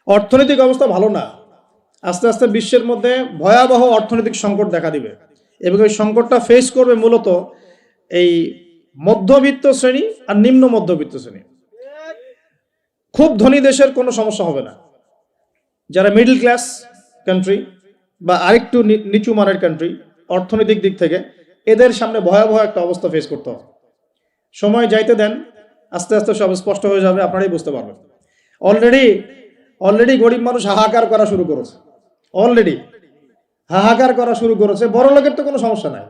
অর্থনৈতিক অবস্থা ভালো না। আস্তে আস্তে বিশ্বের মধ্যে ভয়াবহ অর্থনৈতিক সংকট দেখা দিবে এবং এই সংকটটা ফেস করবে মূলত এই মধ্যবিত্ত শ্রেণী আর নিম্ন মধ্যবিত্ত শ্রেণী। খুব ধনী দেশের কোনো সমস্যা হবে না, যারা মিডল ক্লাস কান্ট্রি বা আরেকটু নিচু মানের কান্ট্রি অর্থনৈতিক দিক থেকে, এদের সামনে ভয়াবহ একটা অবস্থা ফেস করতে হবে। সময় যাইতে দেন, আস্তে আস্তে সব স্পষ্ট হয়ে যাবে, আপনারাই বুঝতে পারবেন। অলরেডি গরিব মানুষ হাহাকার করা শুরু করেছে, বড় লোকের তো কোনো সমস্যা নাই।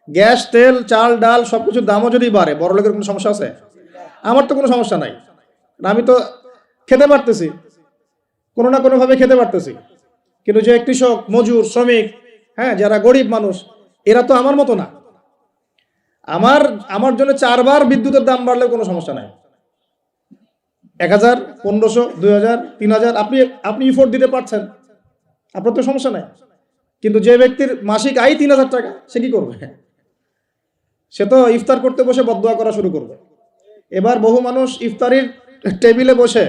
গ্যাস, তেল, চাল, ডাল সবকিছুর দামও যদি বাড়ে, বড় লোকের কোনো সমস্যা আছে? আমার তো কোনো সমস্যা নাই, আমি তো খেতে পারতেছি, কোনো না কোনোভাবে খেতে পারতেছি। কিন্তু যে কৃষক, মজুর, শ্রমিক, হ্যাঁ, যারা গরিব মানুষ, এরা তো আমার মতো না। আমার জন্য 4 বার বিদ্যুতের দাম বাড়লেও কোনো সমস্যা নাই। 1000, 1500, 2000, 3000 আপনি ইফোর্ট দিতে পারছেন, আপনার তো সমস্যা নাই। কিন্তু যে ব্যক্তির মাসিক আয় 3000 টাকা, সে কি করবে? সে তো ইফতার করতে বসে বদদোয়া করা শুরু করবে। এবার বহু মানুষ ইফতারির টেবিলে বসে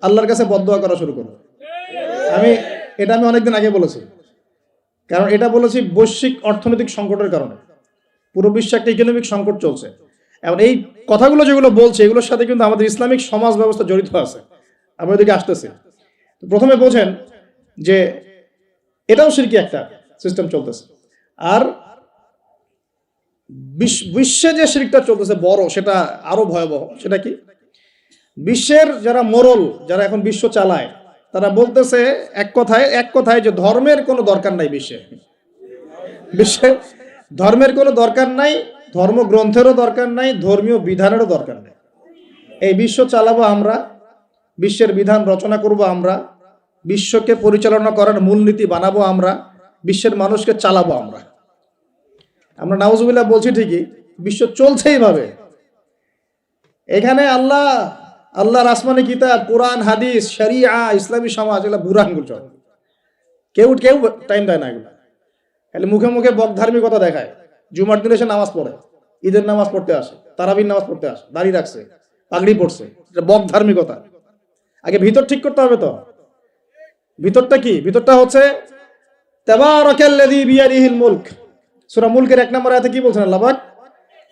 আল্লাহর কাছে বদদোয়া করা শুরু করবে। আমি অনেকদিন আগে বলেছি, কারণ এটা বলেছি বৈশ্বিক অর্থনৈতিক সংকটের কারণে। পুরো বিশ্বে একটা ইকোনমিক সংকট চলছে। এখন এই কথাগুলো যেগুলো বলছে, এগুলোর সাথে কিন্তু আমাদের ইসলামিক সমাজ ব্যবস্থা জড়িত আছে। আমরা এদিকে আসতেছি। প্রথমে বোঝেন যে এটাও শিরকি একটা সিস্টেম চলতেছে। আর বিশ্বে যে শিরকটা চলতেছে বড়, সেটা আরো ভয়াবহ। সেটা কি? বিশ্বের যারা মোরল, যারা এখন বিশ্ব চালায়, তারা বলতেছে এক কথায় যে ধর্মের কোনো দরকার নাই। বিশ্বে ধর্মের কোনো দরকার নাই, ধর্মগ্রন্থেরও দরকার নাই, ধর্মীয় বিধানেরও দরকার নেই। এই বিশ্ব চালাবো আমরা, বিশ্বের বিধান রচনা করব আমরা, বিশ্বকে পরিচালনা করার মূলনীতি বানাবো আমরা, বিশ্বের মানুষকে চালাবো আমরা। নাউজুবিল্লাহ বলছি ঠিকই, বিশ্ব চলছে এইভাবে। এখানে আল্লাহর আসমানি কিতাব, কোরআন, হাদিস, শরিয়া, ইসলামী সমাজ, এগুলো বুড়া আঙ্গুল চলে। কেউ টাইম দেয় না এগুলো। খালি মুখে মুখে বক ধার্মিকতা দেখায়। জুমার দিনে এসে নামাজ পড়ে, ঈদের নামাজ পড়তে আসে, তারাবির নামাজ পড়তে আসে, দাড়ি রাখছে, পাগড়ি পড়ছে, এটা বক ধার্মিকতা। আগে ভিতর ঠিক করতে হবে। তো ভিতরটা কি? ভিতরটা হচ্ছে তাবারাকাল্লাযী বিয়াদিহিল মুলক। সূরা মুলকের 1 নম্বর আয়াতে কি বলছেন আল্লাহ পাক?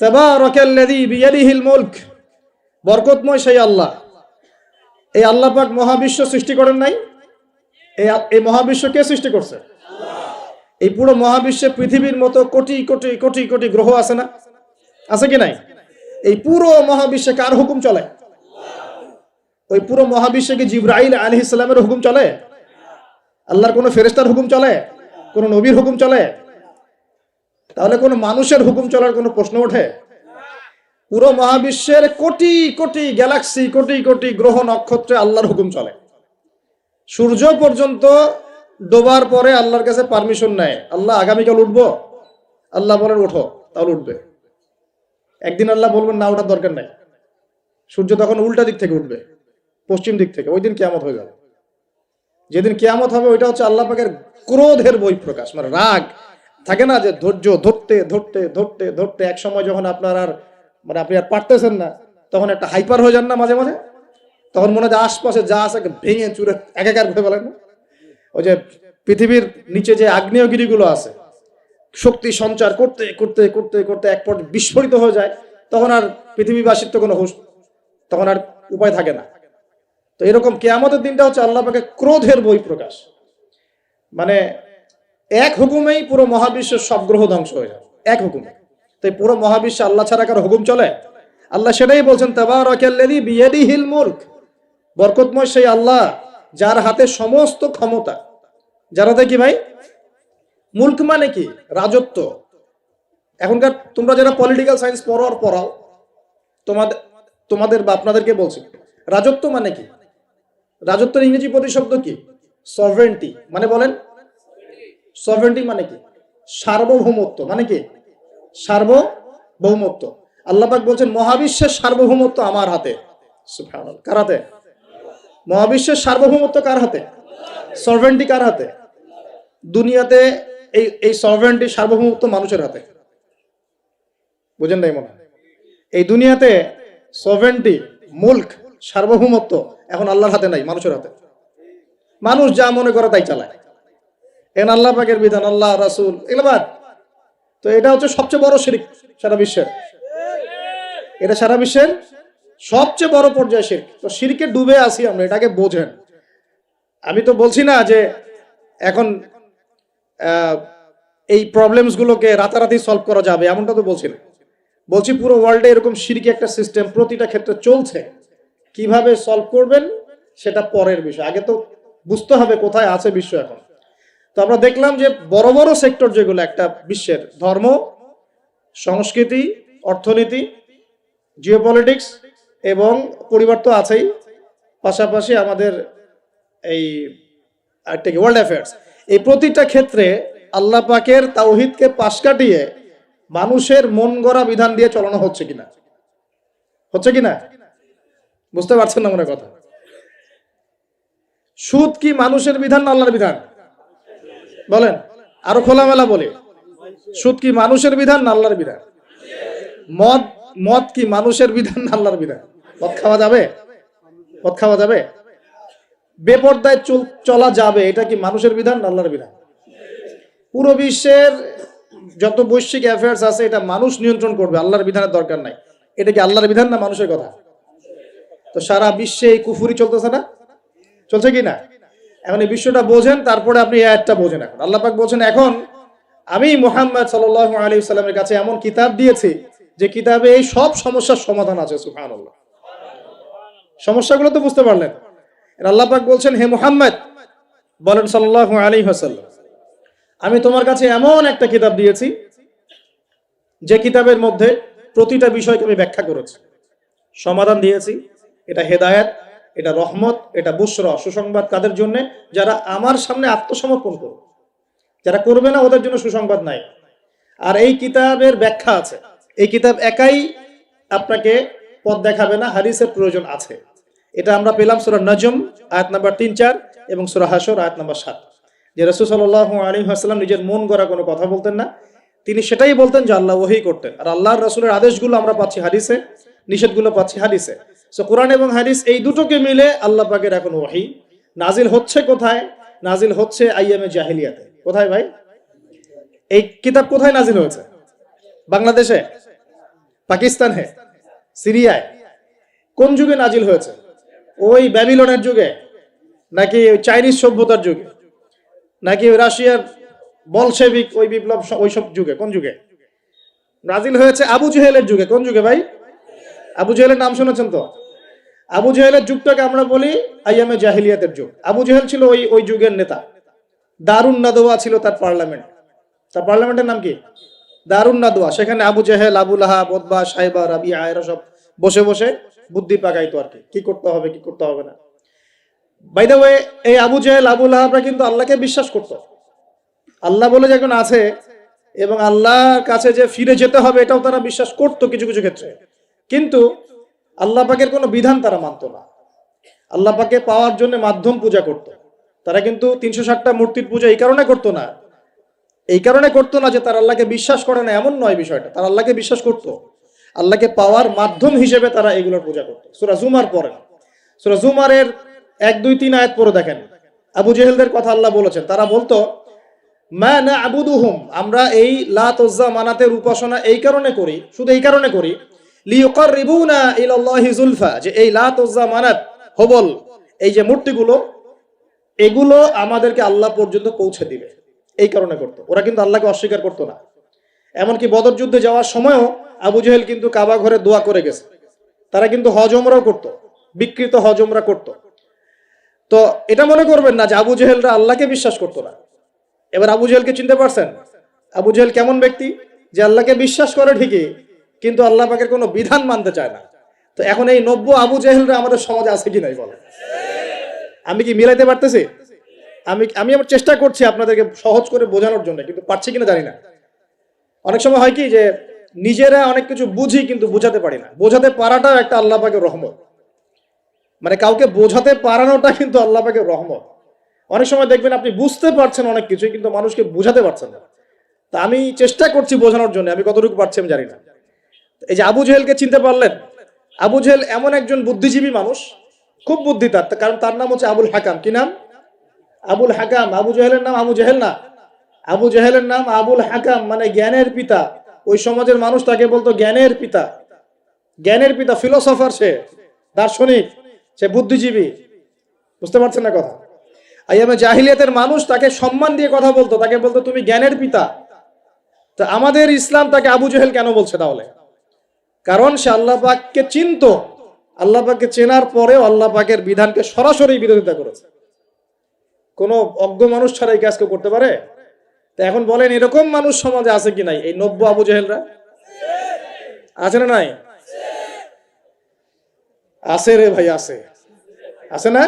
তাবারাকাল্লাযী বিয়াদিহিল মুলক, বরকতময় সেই আল্লাহ। এই আল্লাহ পাক মহাবিশ্ব সৃষ্টি করেন নাই? এই মহাবিশ্ব কে সৃষ্টি করছে? এই পুরো মহাবিশ্বে পৃথিবীর মতো কোটি কোটি কোটি কোটি গ্রহ আছে না? আছে কি নাই? এই পুরো মহাবিশ্বে কার হুকুম চলে? ওই পুরো মহাবিশ্বে কি জিবরাইল আলাইহিস সালামের হুকুম চলে? আল্লাহর কোনো ফেরেশতার হুকুম চলে? কোনো নবীর হুকুম চলে? তাহলে কোনো মানুষের হুকুম চলার কোনো প্রশ্ন ওঠে? পুরো মহাবিশ্বের কোটি কোটি গ্যালাক্সি, কোটি কোটি গ্রহ নক্ষত্রে আল্লাহর হুকুম চলে। সূর্য পর্যন্ত ডোবার পরে আল্লাহর কাছে পারমিশন নেয়, আল্লাহ আগামীকাল উঠবো, আল্লাহ বলেন ওঠো, তাহলে উঠবে। একদিন আল্লাহ বলবেন না, ওঠার দরকার নাই। সূর্য তখন উল্টা দিক থেকে উঠবে, পশ্চিম দিক থেকে। ওই দিন কিয়ামত হয়ে যাবে। যেদিন কিয়ামত হবে, ওইটা হচ্ছে আল্লাহ পাকের ক্রোধের বহিঃপ্রকাশ। মানে রাগ থাকে না, যে ধৈর্য ধরতে ধরতে ধরতে ধরতে এক সময় যখন আপনার আর আপনি আর পারতেছেন না, তখন একটা হাইপার হয়ে যান না মাঝে মাঝে। তখন মনে হয় আশপাশে যা আছে ভেঙে চুরে একাকার করে ফেলেন না। ওই যে পৃথিবীর নিচে যে আগ্নেয়গিরিগুলো আছে, শক্তি সঞ্চার করতে করতে করতে করতে এক পর্যায়ে বিস্ফোরিত হয়ে যায়, তখন আর পৃথিবীবাসীর তো কোনো হুঁশ, তখন আর উপায় থাকে না। তো এরকম কিয়ামতের দিনটা হচ্ছে আল্লাহ পাকের ক্রোধের বহিঃপ্রকাশ। মানে এক হুকুমেই পুরো মহাবিশ্বের সব গ্রহ ধ্বংস হয়ে যায়, এক হুকুমে। তো পুরো মহাবিশ্বে আল্লাহ ছাড়া কারো হুকুম চলে? আল্লাহ সেটাই বলছেন, তাবারাকাল্লাযী বিয়াদিহিল মুলক, বরকতময় সেই আল্লাহ যার হাতে সমস্ত ক্ষমতা। যার হাতে কি ভাই? মুলক মানে কি? রাজত্ব। এখনকার তোমরা যারা পলিটিক্যাল সায়েন্স পড়াও, তোমাদের বা আপনাদেরকে বলছি, রাজত্ব মানে কি? রাজত্বের ইংরেজি প্রতিশব্দ কি? সভরেন্টি। মানে বলেন, সভরেন্টি মানে কি? সার্বভৌমত্ব। মানে কি? সার্বভৌমত্ব। আল্লাহ পাক বলছেন মহাবিশ্বের সার্বভৌমত্ব আমার হাতে। সুবহানাল্লাহ। কার হাতে? মহাবিশ্বের সার্বভৌমত্ব কার হাতে? সভরেন্টি কার হাতে? দুনিয়াতে এই সভরেন্টি, সার্বভৌমত্ব মানুষের হাতে। বুঝেন নাই মনে? এই দুনিয়াতে সভরেন্টি, মুলক, সার্বভৌমত্ব এখন আল্লাহর হাতে নাই, মানুষের হাতে। মানুষ যা মনে করে তাই চালায়। এখন আল্লাহ পাকের বিধান, আল্লাহ রাসূল এগুলো বাদ। তো এটা হচ্ছে সবচেয়ে বড় শিরক সারা বিশ্বের। এটা সারা বিশ্বের সবচেয়ে বড় পর্যায়ে শিরক। তো শিরকে ডুবে আছি আমরা, এটাকে বোঝেন। আমি তো বলছি না যে এখন এই প্রবলেমস গুলোকে রাতারাতি সলভ করা যাবে, এমনটা তো বলছি না। বলছি পুরো ওয়ার্ল্ডে এরকম শিরকি একটা সিস্টেম প্রতিটা ক্ষেত্রে চলছে। কিভাবে সলভ করবেন সেটা পরের বিষয়, আগে তো বুঝতে হবে কোথায় আছে বিশ্ব এখন। তো আমরা দেখলাম যে বড় বড় সেক্টর যেগুলো একটা বিশ্বের, ধর্ম, সংস্কৃতি, অর্থনীতি, জিওপলিটিক্স এবং পরিবার তো আছেই, পাশাপাশি আমাদের এই একটা ওয়ার্ল্ড অ্যাফেয়ার্স, এই প্রতিটা ক্ষেত্রে আল্লাহ পাকের তাওহীদকে পাশ কাটিয়ে মানুষের মন গড়া বিধান দিয়ে চলানো হচ্ছে কিনা, হচ্ছে কিনা বুঝতে পারছেন না মনে কথা। সুদ কি মানুষের বিধান না আল্লাহর বিধান? বলেন, আরো খোলামেলা বলে, সুদ কি মানুষের বিধান না আল্লাহর বিধান? মদ কি মানুষের বিধান না আল্লাহর বিধান? মদ খাওয়া যাবে? মদ খাওয়া যাবে? বেপরদায় চলা যাবে, এটা কি মানুষের বিধান না আল্লাহর বিধান? পুরো বিশ্বের যত বৈশ্বিক অ্যাফেয়ার্স আছে এটা মানুষ নিয়ন্ত্রণ করবে, আল্লাহর বিধানের দরকার নাই। এটা কি আল্লাহর বিধান না মানুষের কথা? তো সারা বিশ্বে এই কুফুরি চলতেছে না, চলছে কি না? এখন এই বিশ্বটা বোঝেন, তারপরে আপনি এই আয়াতটা বোঝেন। এখন আল্লাহ পাক বলছেন, এখন আমি মুহাম্মদ সাল্লাল্লাহু আলাইহি ওয়াসাল্লামের কাছে এমন কিতাব দিয়েছি যে কিতাবে এই সব সমস্যার সমাধান আছে। সুবহানাল্লাহ। সমস্যাগুলো তো বুঝতে পারলেন। আল্লাহ পাক বলছেন, হে মুহাম্মদ বলেন সাল্লাল্লাহু আলাইহি ওয়াসাল্লাম, আমি তোমার কাছে এমন একটা কিতাব দিয়েছি যে কিতাবের মধ্যে প্রতিটা বিষয়কে আমি ব্যাখ্যা করেছি, সমাধান দিয়েছি। এটা হেদায়েত, এটা রহমত, এটা বুশরা, সুসংবাদ কাদের জন্য? যারা আমার সামনে আত্মসমর্পণ করবে। যারা করবে না ওদের জন্য সুসংবাদ নাই। আর এই কিতাবের ব্যাখ্যা আছে। এই কিতাব একাই আপনাকে পথ দেখাবে না, হাদিসের প্রয়োজন আছে। এটা আমরা পেলাম সূরা নজম আয়াত নাম্বার 3-4 এবং সূরা হাশর আয়াত নাম্বার 7, যে রাসূল সাল্লাল্লাহু আলাইহি ওয়াসাল্লাম নিজের মন গড়া কোনো কথা বলতেন না। তিনি সেটাই বলতেন যে আল্লাহ ওহী করতেন। আর আল্লাহর রাসূলের আদেশগুলো আমরা পাচ্ছি হাদিসে, নিষেধগুলো পাচ্ছি হাদিসে। সো কোরআন এবং হাদিস এই দুটোকে মিলে আল্লাহ পাকের এখন ওহী নাজিল হচ্ছে। কোথায় নাজিল হচ্ছে? আইয়ামে জাহিলিয়াতে। কোথায় ভাই? এই কিতাব কোথায় নাজিল হয়েছে? বাংলাদেশে, পাকিস্তানে, সিরিয়ায়? কোন যুগে নাজিল হয়েছে? ওই ব্যাবিলনের যুগে, নাকি ওই চাইনিজ সভ্যতার যুগে, নাকি ওই রাশিয়ার বলশেভিক ওই বিপ্লব ওইসব যুগে? কোন যুগে নাজিল হয়েছে? আবু জেহেলের যুগে। কোন যুগে ভাই? আবু জেহেলের নাম শুনেছেন তো? আবু জেহেলের যুগটাকে আমরা বলি আইয়ামে জাহিলিয়াতের যুগ। আবু জেহেল ছিল ওই যুগের নেতা। দারুন নাদওয়া ছিল তার পার্লামেন্ট। তার পার্লামেন্টের নাম কি? দারুন নাদওয়া। সেখানে আবু জেহেল, আবু লাহাব, উতবা, সাইবা, রাবিয়া এরা সব বসে বসে বুদ্ধি পাকাইতো আর কি করতে হবে কি করতে হবে না। বাই দ্য ওয়ে, এই আবু জেহেল, আবু লাহাবরা কিন্তু আল্লাহকে বিশ্বাস করতো। আল্লাহ বলে যখন আছে এবং আল্লাহর কাছে যে ফিরে যেতে হবে এটাও তারা বিশ্বাস করতো কিছু কিছু ক্ষেত্রে। কিন্তু আল্লাহ পাকের কোনো বিধান তারা মানতো না। আল্লাহ পাকে পাওয়ার জন্য মাধ্যম পূজা করত। তারা কিন্তু 360টা মূর্তির পূজা এই কারণে করতো না, যে তারা আল্লাহকে বিশ্বাস করে না এমন নয় বিষয়টা। তারা আল্লাহকে বিশ্বাস করত, আল্লাহকে পাওয়ার মাধ্যম হিসেবে তারা এগুলোর পূজা করত। সূরা জুমার পড়েন, সূরা জুমারের 1, 2, 3 আয়াত পড়ে দেখেন। আবু জেহেলদের কথা আল্লাহ বলেছেন। তারা বলতো, মা না'বুদুহুম, আমরা এই লাত উজ্জা মানাতের উপাসনা এই কারণে করি, শুধু এই কারণে করি, লিয়ুকাররিবুনা ইলাল্লাহি যুলফা, যে এই লাত উজ্জা মানাত, হবল, এই যে মূর্তিগুলো, এগুলো আমাদেরকে আল্লাহ পর্যন্ত পৌঁছে দিবে, এই কারণে করতো। ওরা কিন্তু আল্লাহকে অস্বীকার করতো না। এমনকি বদর যুদ্ধে যাওয়ার সময়ও আবু জেহেল কিন্তু কাবা ঘরে দোয়া করে গেছে। তারা কিন্তু হজ উমরাও করতো, বিকৃত হজ উমরা করতো। তো এটা মনে করবেন না যে আবু জেহেলরা আল্লাহকে বিশ্বাস করতো না। এবার আবু জেহেলকে চিনতে পারছেন? আবু জেহেল কেমন ব্যক্তি? যে আল্লাহকে বিশ্বাস করে ঠিকই, কিন্তু আল্লাহ পাকের কোনো বিধান মানতে চায় না। তো এখন এই 90 আবু জেহেলরা আমাদের সমাজে আছে কি নাই বলে? আমি কি মিলাইতে পারতেছি? আমি আমার চেষ্টা করছি আপনাদেরকে সহজ করে বোঝানোর জন্য, কিন্তু পারছি কিনা জানি না। অনেক সময় হয় কি যে নিজেরা অনেক কিছু বুঝি কিন্তু বোঝাতে পারি না। বোঝাতে পারাটাও একটা আল্লাহ পাকের রহমত। মানে কাউকে বোঝাতে পারানোটা কিন্তু আল্লাহ পাকের রহমত। অনেক সময় দেখবেন আপনি বুঝতে পারছেন অনেক কিছুই, কিন্তু মানুষকে বোঝাতে পারছেন না। তা আমি চেষ্টা করছি বোঝানোর জন্য, আমি কতটুকু পারছি আমি জানি না। এই যে আবু জেহেলকে চিনতে পারলেন? আবু জেহেল এমন একজন বুদ্ধিজীবী মানুষ, খুব বুদ্ধি তার, কারণ তার নাম হচ্ছে আবুল হাকাম। কি নাম? আবুল হাকাম, আবু জেহেলের নাম আবু জেহেল না, আবু জেহেলের নাম আবুল হাকাম, মানে জ্ঞানের পিতা। ওই সমাজের মানুষ তাকে বলতো জ্ঞানের পিতা, জ্ঞানের পিতা, ফিলোসফার, সে দার্শনিক, সে বুদ্ধিজীবী। বুঝতে পারছেন না কথা? আইয়ামে জাহিলিয়াতের মানুষ তাকে সম্মান দিয়ে কথা বলতো, তাকে বলতো তুমি জ্ঞানের পিতা। তো আমাদের ইসলাম তাকে আবু জেহেল কেন বলছে তাহলে? কারণ সে আল্লাহ পাককে চিনতো, আল্লাহ পাককে চেনার পরেও আল্লাহ পাকের বিধানকে সরাসরি বিরোধিতা করেছে। কোনো অজ্ঞ মানুষ ছাড়া এই কাজ কেউ করতে পারে? তো এখন বলেন, এরকম মানুষ সমাজে আছে কি নাই? এই নব্য আবু জেহেলরা আছে না নাই? আছে রে ভাই, আছে, আছে না?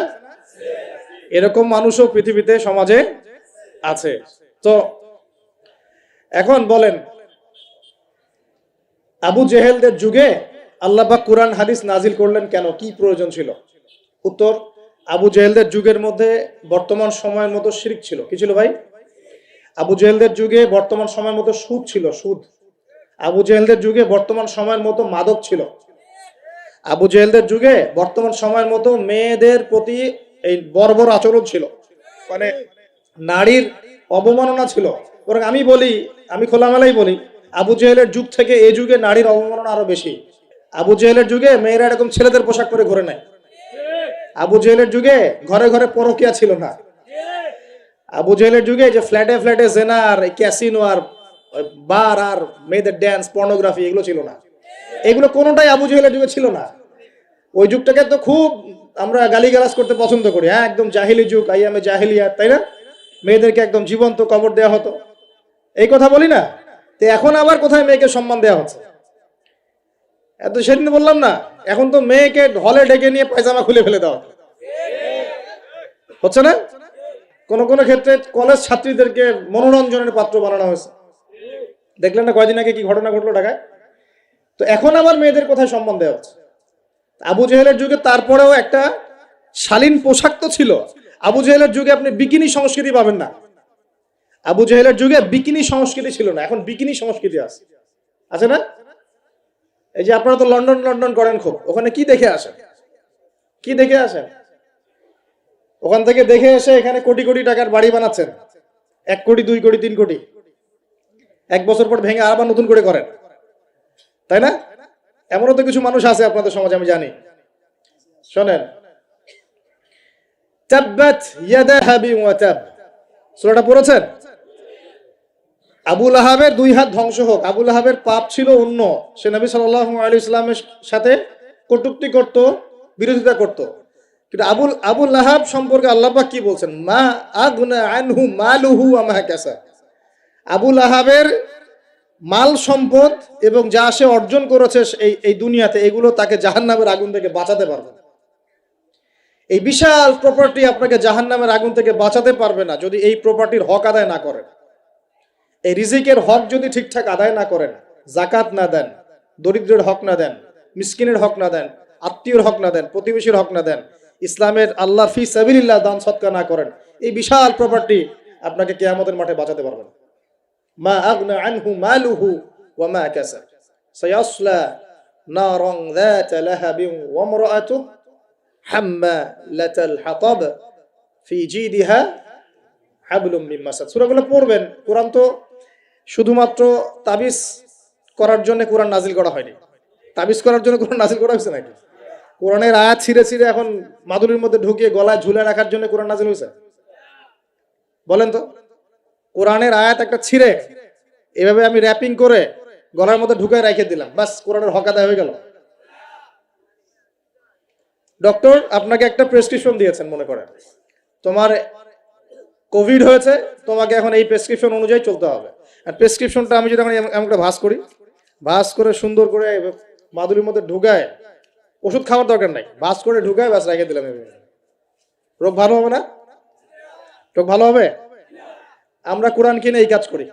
এরকম মানুষও পৃথিবীতে সমাজে আছে। তো এখন বলেন, আবু জেহেলদের যুগে আল্লাহ পাক কুরআন হাদিস নাজিল করলেন কেন? কি প্রয়োজন ছিল? উত্তর, আবু জেহেলদের যুগের মধ্যে বর্তমান সময়ের মতো শিরক ছিল। কি ছিল ভাই? আবু জেহেলদের যুগে বর্তমান সময়ের মতো সুদ ছিল, সুদ। আবু জেহেলদের যুগে বর্তমান সময়ের মতো মাদক ছিল। আবু জেহেলদের যুগে বর্তমান সময়ের মতো মেয়েদের প্রতি এই বর্বর আচরণ ছিল, মানে নারীর অবমাননা ছিল। বরং আমি বলি, আমি খোলামেলাই বলি, আবু জেহেলের যুগ থেকে এই যুগে নারীর অবমাননা আরো বেশি। আবু জেহেলের যুগে মেয়েরা এরকম ছেলেদের পোশাক পরে ঘুরে নাই। আবু জেহেলের যুগে ঘরে ঘরে পরকিয়া ছিল না। আবু জেহেলের যুগে যে ফ্ল্যাটে ফ্ল্যাটে জেনা আর ক্যাসিনো আর বার আর মেয়েদের ড্যান্স, পর্নোগ্রাফি, এগুলো ছিল না। এগুলো কোনোটাই আবু জেহেলের যুগে ছিল না। ওই যুগটাকে তো খুব আমরা গালিগালাজ করতে পছন্দ করি, হ্যাঁ, একদম জাহিলি যুগ, আইয়ামে জাহিলিয়াত, তাই না? মেয়েদেরকে একদম জীবন্ত কবর দেওয়া হতো, এই কথা বলি না? তো এখন আবার কোথায় মেয়েকে সম্মান দেওয়া হচ্ছে? এত সেদিন বললাম না, এখন তো মেয়েকে হলে ডেকে নিয়ে পায়জামা খুলে ফেলে দেওয়া হচ্ছে না? কোন কোন ক্ষেত্রে কলেজ ছাত্রীদেরকে মনোরঞ্জনের পাত্র বানানো হয়েছে। দেখলেন না কয়দিন আগে কি ঘটনা ঘটলো ঢাকায়? তো এখন আবার মেয়েদের কোথায় সম্মান দেওয়া হচ্ছে? আবু জেহেলের যুগে তারপরেও একটা শালীন পোশাক তো ছিল। আবু জেহেলের যুগে আপনি বিকিনি সংস্কৃতি পাবেন না। আবু জেহেলের যুগে বিকিনি সংস্কৃতি ছিল না, এখন বিকিনি সংস্কৃতি আছে, আছে না? এই যে আপনারা তো লন্ডন লন্ডন করেন খুব, ওখানে কি দেখে আসেন? কি দেখে আসেন? ওখান থেকে দেখে এসে এখানে কোটি কোটি টাকার বাড়ি বানাচ্ছেন, 1 কোটি 2 কোটি 3 কোটি, 1 বছর পর ভেঙে আবার নতুন করে করেন, তাই না? এমনও তো কিছু মানুষ আছে আপনাদের সমাজে, আমি জানি। শোনেন, তাব্বাত ইয়াদা হাবি ওয়া তাব, সূরাটা পড়েছেন? আবু লাহাবের 2 হাত ধ্বংস হোক। আবু লাহাবের পাপ ছিল অন্য, সে নবী সাল্লাল্লাহু আলাইহি ওয়াসাল্লামের সাথে কটূক্তি করত, বিরোধিতা করত। কিন্তু আবু লাহাব সম্পর্কে আল্লাহ পাক কি বলছেন? মা আগনা আনহু মালুহু ওয়া মা কাসাব। আবু লাহাবের মাল সম্পদ এবং যা সে অর্জন করেছে এই দুনিয়াতে, এগুলো তাকে জাহান্নামের আগুন থেকে বাঁচাতে পারবে না। এই বিশাল প্রপার্টি আপনাকে জাহান্নামের আগুন থেকে বাঁচাতে পারবে না যদি এই প্রপার্টির হক আদায় না করেন। এই রিজিকের হক যদি ঠিকঠাক আদায় না করেন, জাকাত না দেন, দরিদ্রের হক না দেন, মিসকিনের হক না দেন, আত্মীয়র হক না দেন, প্রতিবেশীর হক না দেন, ইসলামের আল্লাহর ফি সাবিলিল্লাহ দান সদকা না করেন, এই বিশাল প্রপার্টি আপনাকে কিয়ামতের মাঠে বাঁচাতে পারবে না। মা আগনা আনহু মালুহু ওয়া মা কাসাব সায়াসলা নারান যাতা লাহাবিন ওয়া ইমরাআতুহু হাম্মালাতাল হাতাব ফি জিদিহা হাবলুম মিন মাসাদ। সূরাগুলো পড়বেন। কোরআন তো শুধুমাত্র তাবিজ করার জন্য কোরআন নাজিল করা হয়নি। তাবিজ করার জন্য কোরআন নাজিল করা হয়েছে নাকি? কোরআনের আয়াত ছিঁড়ে ছিঁড়ে এখন মাদুরির মধ্যে ঢুকিয়ে গলায় ঝুলে রাখার জন্য কোরআন নাজিল হয়েছে? বলেন তো। কোরআনের আয়াত একটা ছিঁড়ে এভাবে আমি র্যাপিং করে গলার মধ্যে ঢুকায় রেখে দিলাম, বাস কোরআনের হক আদায় হয়ে গেল। ডক্টর আপনাকে একটা প্রেসক্রিপশন দিয়েছেন, মনে করেন তোমার কোভিড হয়েছে, তোমাকে এখন এই প্রেসক্রিপশন অনুযায়ী চলতে হবে। আর প্রেসক্রিপশনটা আমি যদি এখন এমন একটা ভাঁজ করি, ভাঁজ করে সুন্দর করে মাদুরির মধ্যে ঢুকায়, ওষুধ খাওয়ার দরকার নাই, ভাঁজ করে ঢুকায় ব্যাস রেখে দিলাম, রোগ ভালো হবে না? রোগ ভালো হবে? আমরা কোরআন কিনে এই কাজ করি,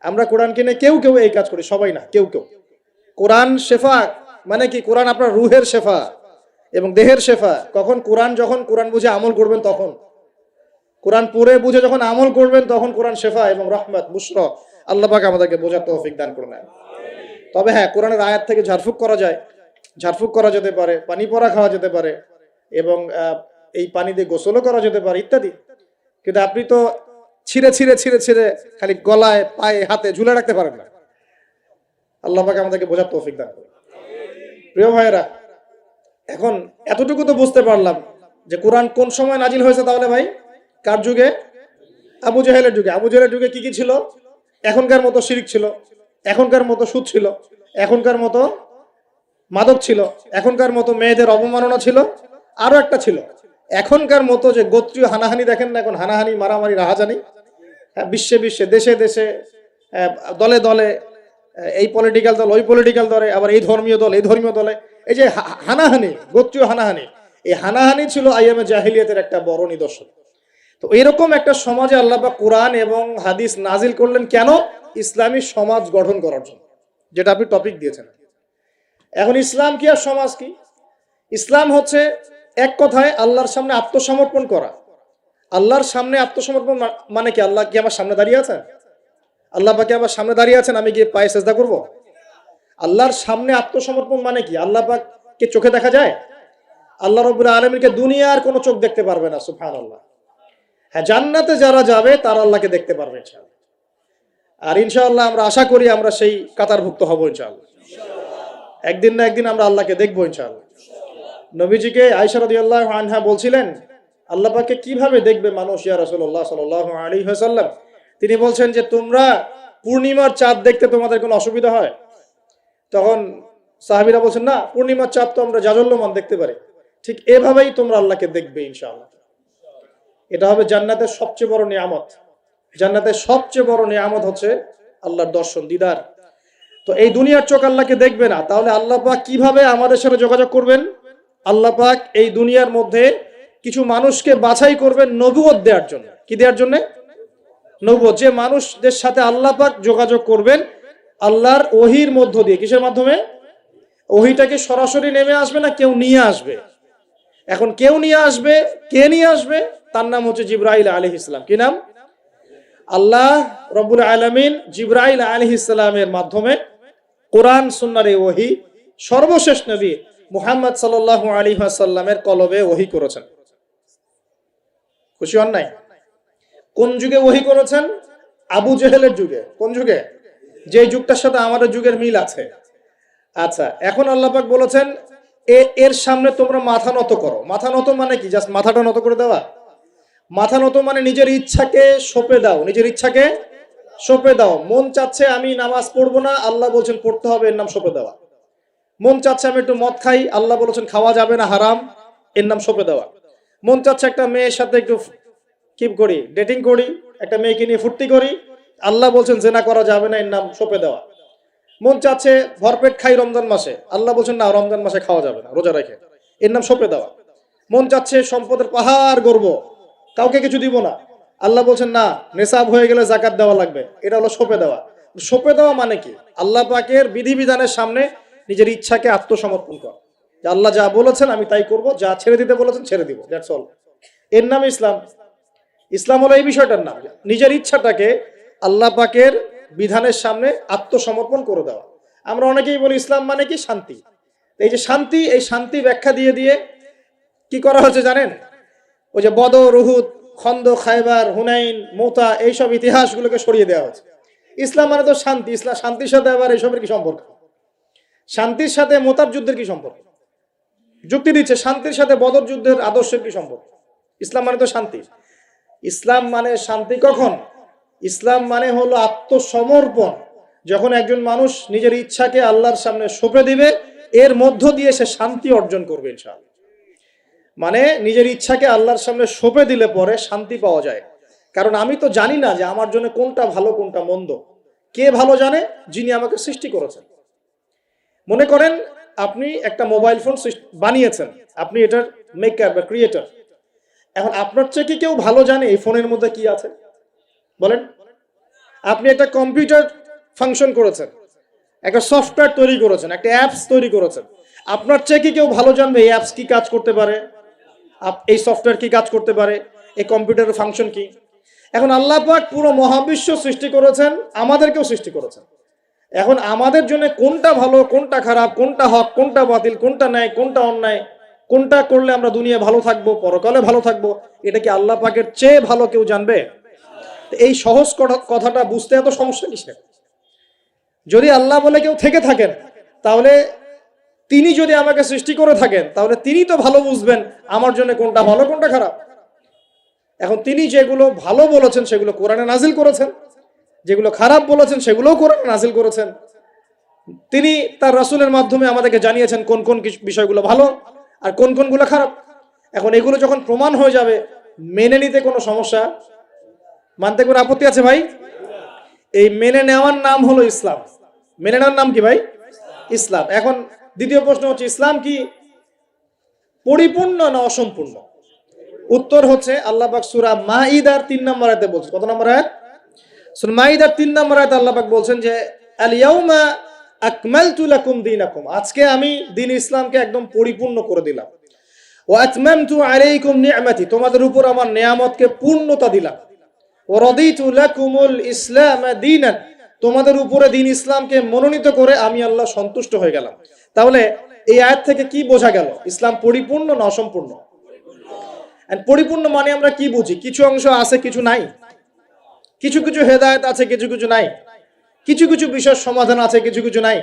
আমরা কোরআন কিনে কেউ কেউ এই কাজ করি, সবাই না, কেউ কেউ। কোরআন শেফা মানে কি? কোরআন আপনার রুহের শেফা এবং দেহের শেফা। কখন? যখন কোরআন বুঝে আমল করবেন তখন। কোরআন পড়ে বুঝে যখন আমল করবেন তখন কোরআন শেফা এবং রহমত, বুশরা। আল্লাহ পাক আমাদেরকে বোঝার তৌফিক দান করুন। তবে হ্যাঁ, কোরআনের আয়াত থেকে ঝাড়ফুঁক করা যায়, ঝাড়ফুঁক করা যেতে পারে, পানি পড়া খাওয়া যেতে পারে, এবং এই পানি দিয়ে গোসলও করা যেতে পারে ইত্যাদি। কিন্তু আপনি তো ছিঁড়ে ছিঁড়ে ছিঁড়ে ছিঁড়ে খালি গলায় পায়ে হাতে ঝুলে রাখতে পারেন না। আল্লাহ পাক আমাদেরকে বোঝার তৌফিক দান করুন। প্রিয় ভাইয়েরা, এখন এতটুকু তো বুঝতে পারলাম যে কোরআন কোন সময় নাজিল হয়েছে। তাহলে ভাই কার যুগে? আবু জাহেলের যুগে। আবু জাহেলের যুগে কি কি ছিল? এখনকার মতো শিরক ছিল, এখনকার মতো সুদ ছিল, এখনকার মতো মাদক ছিল, এখনকার মতো মেয়েদের অবমাননা ছিল, আরো একটা ছিল এখনকার মতো যে গোত্রীয় হানাহানি। দেখেন না এখন হানাহানি, মারামারি, রাহাজানি, বিশ্বে বিশ্বে, দেশে দেশে, দলে দলে, এই পলিটিক্যাল দল ওই পলিটিক্যাল দলে, আবার এই ধর্মীয় দল এই ধর্মীয় দলে, এই যে হানাহানি, গোত্রীয় হানাহানি, এই হানাহানি ছিল আইয়ামে জাহিলিয়াতের একটা বড় নিদর্শন। তো এরকম একটা সমাজে আল্লাহ পাক কোরআন এবং হাদিস নাজিল করলেন কেন? ইসলামী সমাজ গঠন করার জন্য, যেটা আপনি টপিক দিয়েছেন। এখন ইসলাম কি আর সমাজ কি? ইসলাম হচ্ছে এক কথায় আল্লাহর সামনে আত্মসমর্পণ করা। আল্লাহর সামনে আত্মসমর্পণ মানে কি? আল্লাহ কি আমার সামনে দাঁড়িয়ে আছেন? আল্লাহ পাক কি আমার সামনে দাঁড়িয়ে আছেন? আমি গিয়ে পায়ে সেজদা করব? আল্লাহর সামনে আত্মসমর্পণ মানে কি? আল্লাহ পাককে চোখে দেখা যায়? আল্লাহ রাব্বুল আলামিনকে দুনিয়ার কোনো চোখ দেখতে পারবে না, সুবহানাল্লাহ। হ্যাঁ, জান্নাতে যারা যাবে তারা আল্লাহকে দেখতে পারবে ইনশাআল্লাহ। আর ইনশাআল্লাহ আমরা আশা করি আমরা সেই কাতারভুক্ত হব ইনশাআল্লাহ। একদিন না একদিন আমরা আল্লাহকে দেখবো ইনশাআল্লাহ। নবীজিকে আয়েশা রাদিয়াল্লাহু আনহা বলছিলেন, আল্লাহ পাককে কিভাবে দেখবে মানুষ ইয়া রাসূলুল্লাহ সাল্লাল্লাহু আলাইহি ওয়াসাল্লাম? তিনি বলছেন যে তোমরা পূর্ণিমার চাঁদ দেখতে তোমাদের কোনো অসুবিধা হয়? তখন সাহাবীরা বলছেন, না, পূর্ণিমার চাঁদ তো আমরা জাজল্যমান দেখতে পারি। ঠিক এভাবেই তোমরা আল্লাহকে দেখবে ইনশাআল্লাহ। এটা হবে জান্নাতের সবচেয়ে বড় নিয়ামত। জান্নাতের সবচেয়ে বড় নিয়ামত হচ্ছে আল্লাহর দর্শন, দিদার। তো এই দুনিয়ার চোখ আল্লাহকে দেখবে না, তাহলে আল্লাহ পাক কিভাবে আমাদের সাথে যোগাযোগ করবেন? আল্লাহ পাক এই দুনিয়ার মধ্যে কিছু মানুষকে বাছাই করবেন নবুয়ত দেওয়ার জন্য। কি দেওয়ার জন্য? নবুয়ত। যে মানুষদের সাথে আল্লাহ পাক যোগাযোগ করবেন আল্লাহর ওহির মধ্য দিয়ে। কিসের মাধ্যমে? ওহিটাকে সরাসরি নেমে আসবে না, কেউ নিয়ে আসবে। এখন কেউ নিয়ে আসবে, কে নিয়ে আসবে? তার নাম হচ্ছে জিবরাইল আলাইহিস সালাম। কি নাম? আল্লাহ রব্বুল আলামিন জিবরাইল আলাইহিস সালামের মাধ্যমে কোরআন সুন্নাহর এই ওহী সর্বশেষ নবী মুহাম্মদ সাল্লাল্লাহু আলাইহি ওয়াসাল্লামের কলবে ওহী করেছেন। খুশি হন নাই? কোন যুগে ওহী করেছেন? আবু জেহেলের যুগে। কোন যুগে? যে যুগটার সাথে আমাদের যুগের মিল আছে। আচ্ছা, এখন আল্লাহ পাক বলেছেন এর সামনে তোমরা মাথা নত করো। মাথা নত মানে কি? জাস্ট মাথাটা নত করে দেওয়া? মাথা নত মানে নিজের ইচ্ছাকে সঁপে দাও, নিজের ইচ্ছাকে সঁপে দাও। মন চাচ্ছে আমি নামাজ পড়বো না, আল্লাহ বলছেন পড়তে হবে, এর নাম সঁপে দেওয়া। মন চাচ্ছে আমি একটু মদ খাই, আল্লাহ বলেছেন খাওয়া যাবে না, হারাম, এর নাম সঁপে দেওয়া। মন চাচ্ছে একটা মেয়ের সাথে একটু কি করি, ডেটিং করি, একটা মেয়েকে নিয়ে ফুর্তি করি, আল্লাহ বলছেন জেনা করা যাবে না, এর নাম সঁপে দেওয়া। মন চাচ্ছে ভরপেট খাই রমজান মাসে, আল্লাহ বলছেন না, রমজান মাসে খাওয়া যাবে না, রোজা রেখে, এর নাম সঁপে দেওয়া। মন চাচ্ছে সম্পদের পাহাড় গর্ব, কাউকে কিছু দিব না, আল্লাহ বলছেন না, নেশাব হয়ে গেলে যাকাত দেওয়া লাগবে, এটা হলো সঁপে দেওয়া। সঁপে দেওয়া মানে কি? আল্লাহ পাকের বিধিবিধানের সামনে নিজের ইচ্ছাকে আত্মসমর্পণ করা। যে আল্লাহ যা বলেছেন আমি তাই করব, যা ছেড়ে দিতে বলেছেন ছেড়ে দিব, দ্যাটস অল। এর নাম ইসলাম। ইসলাম হলো এই বিষয়টার নাম, নিজের ইচ্ছাটাকে আল্লাহ পাকের বিধানের সামনে আত্মসমর্পণ করে দেওয়া। আমরা অনেকেই বলি ইসলাম মানে কি? শান্তি। এই যে শান্তি, এই শান্তি ব্যাখ্যা দিয়ে দিয়ে কি করা হচ্ছে জানেন? ওই যে বদর, উহুদ, খন্দক, খায়বার, হুনাইন, মুতা, এইসব ইতিহাসগুলোকে সরিয়ে দেওয়া হচ্ছে। ইসলাম মানে তো শান্তি। ইসলাম শান্তির সাথে আবার এইসবের কি সম্পর্ক? শান্তির সাথে মুতার যুদ্ধের কি সম্পর্ক? যুক্তি দিচ্ছে শান্তির সাথে বদর যুদ্ধের আদর্শের কি সম্পর্ক? ইসলাম মানে তো শান্তি। ইসলাম মানে শান্তি কখন? ইসলাম মানে হলো আত্মসমর্পণ। যখন একজন মানুষ নিজের ইচ্ছাকে আল্লাহর সামনে সঁপে দিবে, এর মধ্য দিয়ে সে শান্তি অর্জন করবে ইনশাআল্লাহ। মানে নিজের ইচ্ছাকে আল্লাহর সামনে সঁপে দিলে পরে শান্তি পাওয়া যায়। কারণ আমি তো জানি না যে আমার জন্য কোনটা ভালো কোনটা মন্দ। কে ভালো জানে? যিনি আমাকে সৃষ্টি করেছেন। মনে করেন আপনি একটা মোবাইল ফোন বানিয়েছেন, আপনি এটার মেকার বা ক্রিয়েটর। এখন আপনার চেয়ে কি কেউ ভালো জানে এই ফোনের মধ্যে কি আছে? বলেন। আপনি একটা কম্পিউটার ফাংশন করেছেন, একটা সফটওয়্যার তৈরি করেছেন, একটা অ্যাপস তৈরি করেছেন। আপনার চেয়ে কি কেউ ভালো জানবে এই অ্যাপস কি কাজ করতে পারে, এই সফটওয়্যার কি কাজ করতে পারে, এই কম্পিউটারের ফাংশন কি? এখন আল্লাহ পাক পুরো মহাবিশ্ব সৃষ্টি করেছেন, আমাদেরকেও সৃষ্টি করেছেন। এখন আমাদের জন্য কোনটা ভালো কোনটা খারাপ, কোনটা হক কোনটা বাতিল, কোনটা ন্যায় কোনটা অন্যায়, কোনটা করলে আমরা দুনিয়া ভালো থাকবো, পরকালে ভালো থাকবো, এটা কি আল্লাহ পাকের চেয়ে ভালো কেউ জানবে? এই সহজ কথাটা বুঝতে এত সমস্যা কিসের? যদি আল্লাহ বলে কেউ থেকে থাকেন, তাহলে তিনি যদি আমাকে সৃষ্টি করে থাকেন, তাহলে তিনি তো ভালো বুঝবেন আমার জন্য কোনটা ভালো কোনটা খারাপ। এখন তিনি যেগুলো ভালো বলেছেন সেগুলো কোরআনে নাজিল করেছেন, যেগুলো খারাপ বলেছেন সেগুলোও কোরআনে নাজিল করেছেন। তিনি তার রাসূলের মাধ্যমে আমাদেরকে জানিয়েছেন কোন কোন বিষয়গুলো ভালো আর কোন কোনগুলো খারাপ। এখন এগুলো যখন প্রমাণ হয়ে যাবে, মেনে নিতে কোনো সমস্যা, মানতে কোনো আপত্তি আছে ভাই? এই মেনে নেওয়ার নাম হলো ইসলাম। মেনে নেওয়ার নাম কি ভাই? ইসলাম। এখন দ্বিতীয় প্রশ্ন হচ্ছে, ইসলাম কি পরিপূর্ণ না অসম্পূর্ণ? উত্তর হচ্ছে, আল্লাহ পাক সূরা মাইদার 3 নম্বর আয়াতে বলছেন। কত নম্বর আয়াত? সূরা মাইদার 3 নম্বর আয়াতে আল্লাহ পাক বলছেন যে আল ইয়াউমা আকমালতু লাকুম দীনাকুম, আজকে আমি দ্বীন ইসলামকে একদম পরিপূর্ণ করে দিলাম। ওয়া আতমামতু আলাইকুম নি'মাতি, তোমাদের উপর আমার নিয়ামতকে পূর্ণতা দিলাম। ওয়া রাদিতু লাকুমুল ইসলাম দীনান, তোমাদের উপরে দ্বীন ইসলামকে মনোনীত করে আমি আল্লাহ সন্তুষ্ট হয়ে গেলাম। তাহলে এই আয়াত থেকে কি বোঝা গেল? ইসলাম পরিপূর্ণ না অসম্পূর্ণ? পরিপূর্ণ মানে আমরা কি বুঝি? কিছু অংশ আছে, কিছু নাই, কিছু কিছু হেদায়েত আছে, কিছু কিছু নাই, কিছু কিছু বিষয়ের সমাধান আছে, কিছু কিছু নাই,